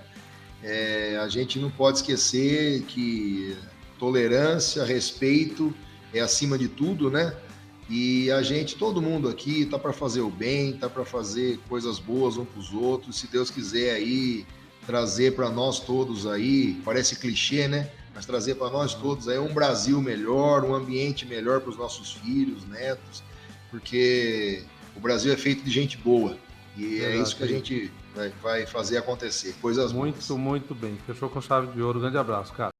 A gente não pode esquecer que tolerância, respeito é acima de tudo, né? E a gente, todo mundo aqui, tá para fazer o bem, tá para fazer coisas boas um para os outros. Se Deus quiser aí trazer para nós todos aí, parece clichê, né? Mas trazer para nós todos aí um Brasil melhor, um ambiente melhor para os nossos filhos, netos, porque o Brasil é feito de gente boa. E é isso que a gente vai fazer acontecer, coisas boas. Muito, muito bem. Fechou com chave de ouro. Grande abraço, cara.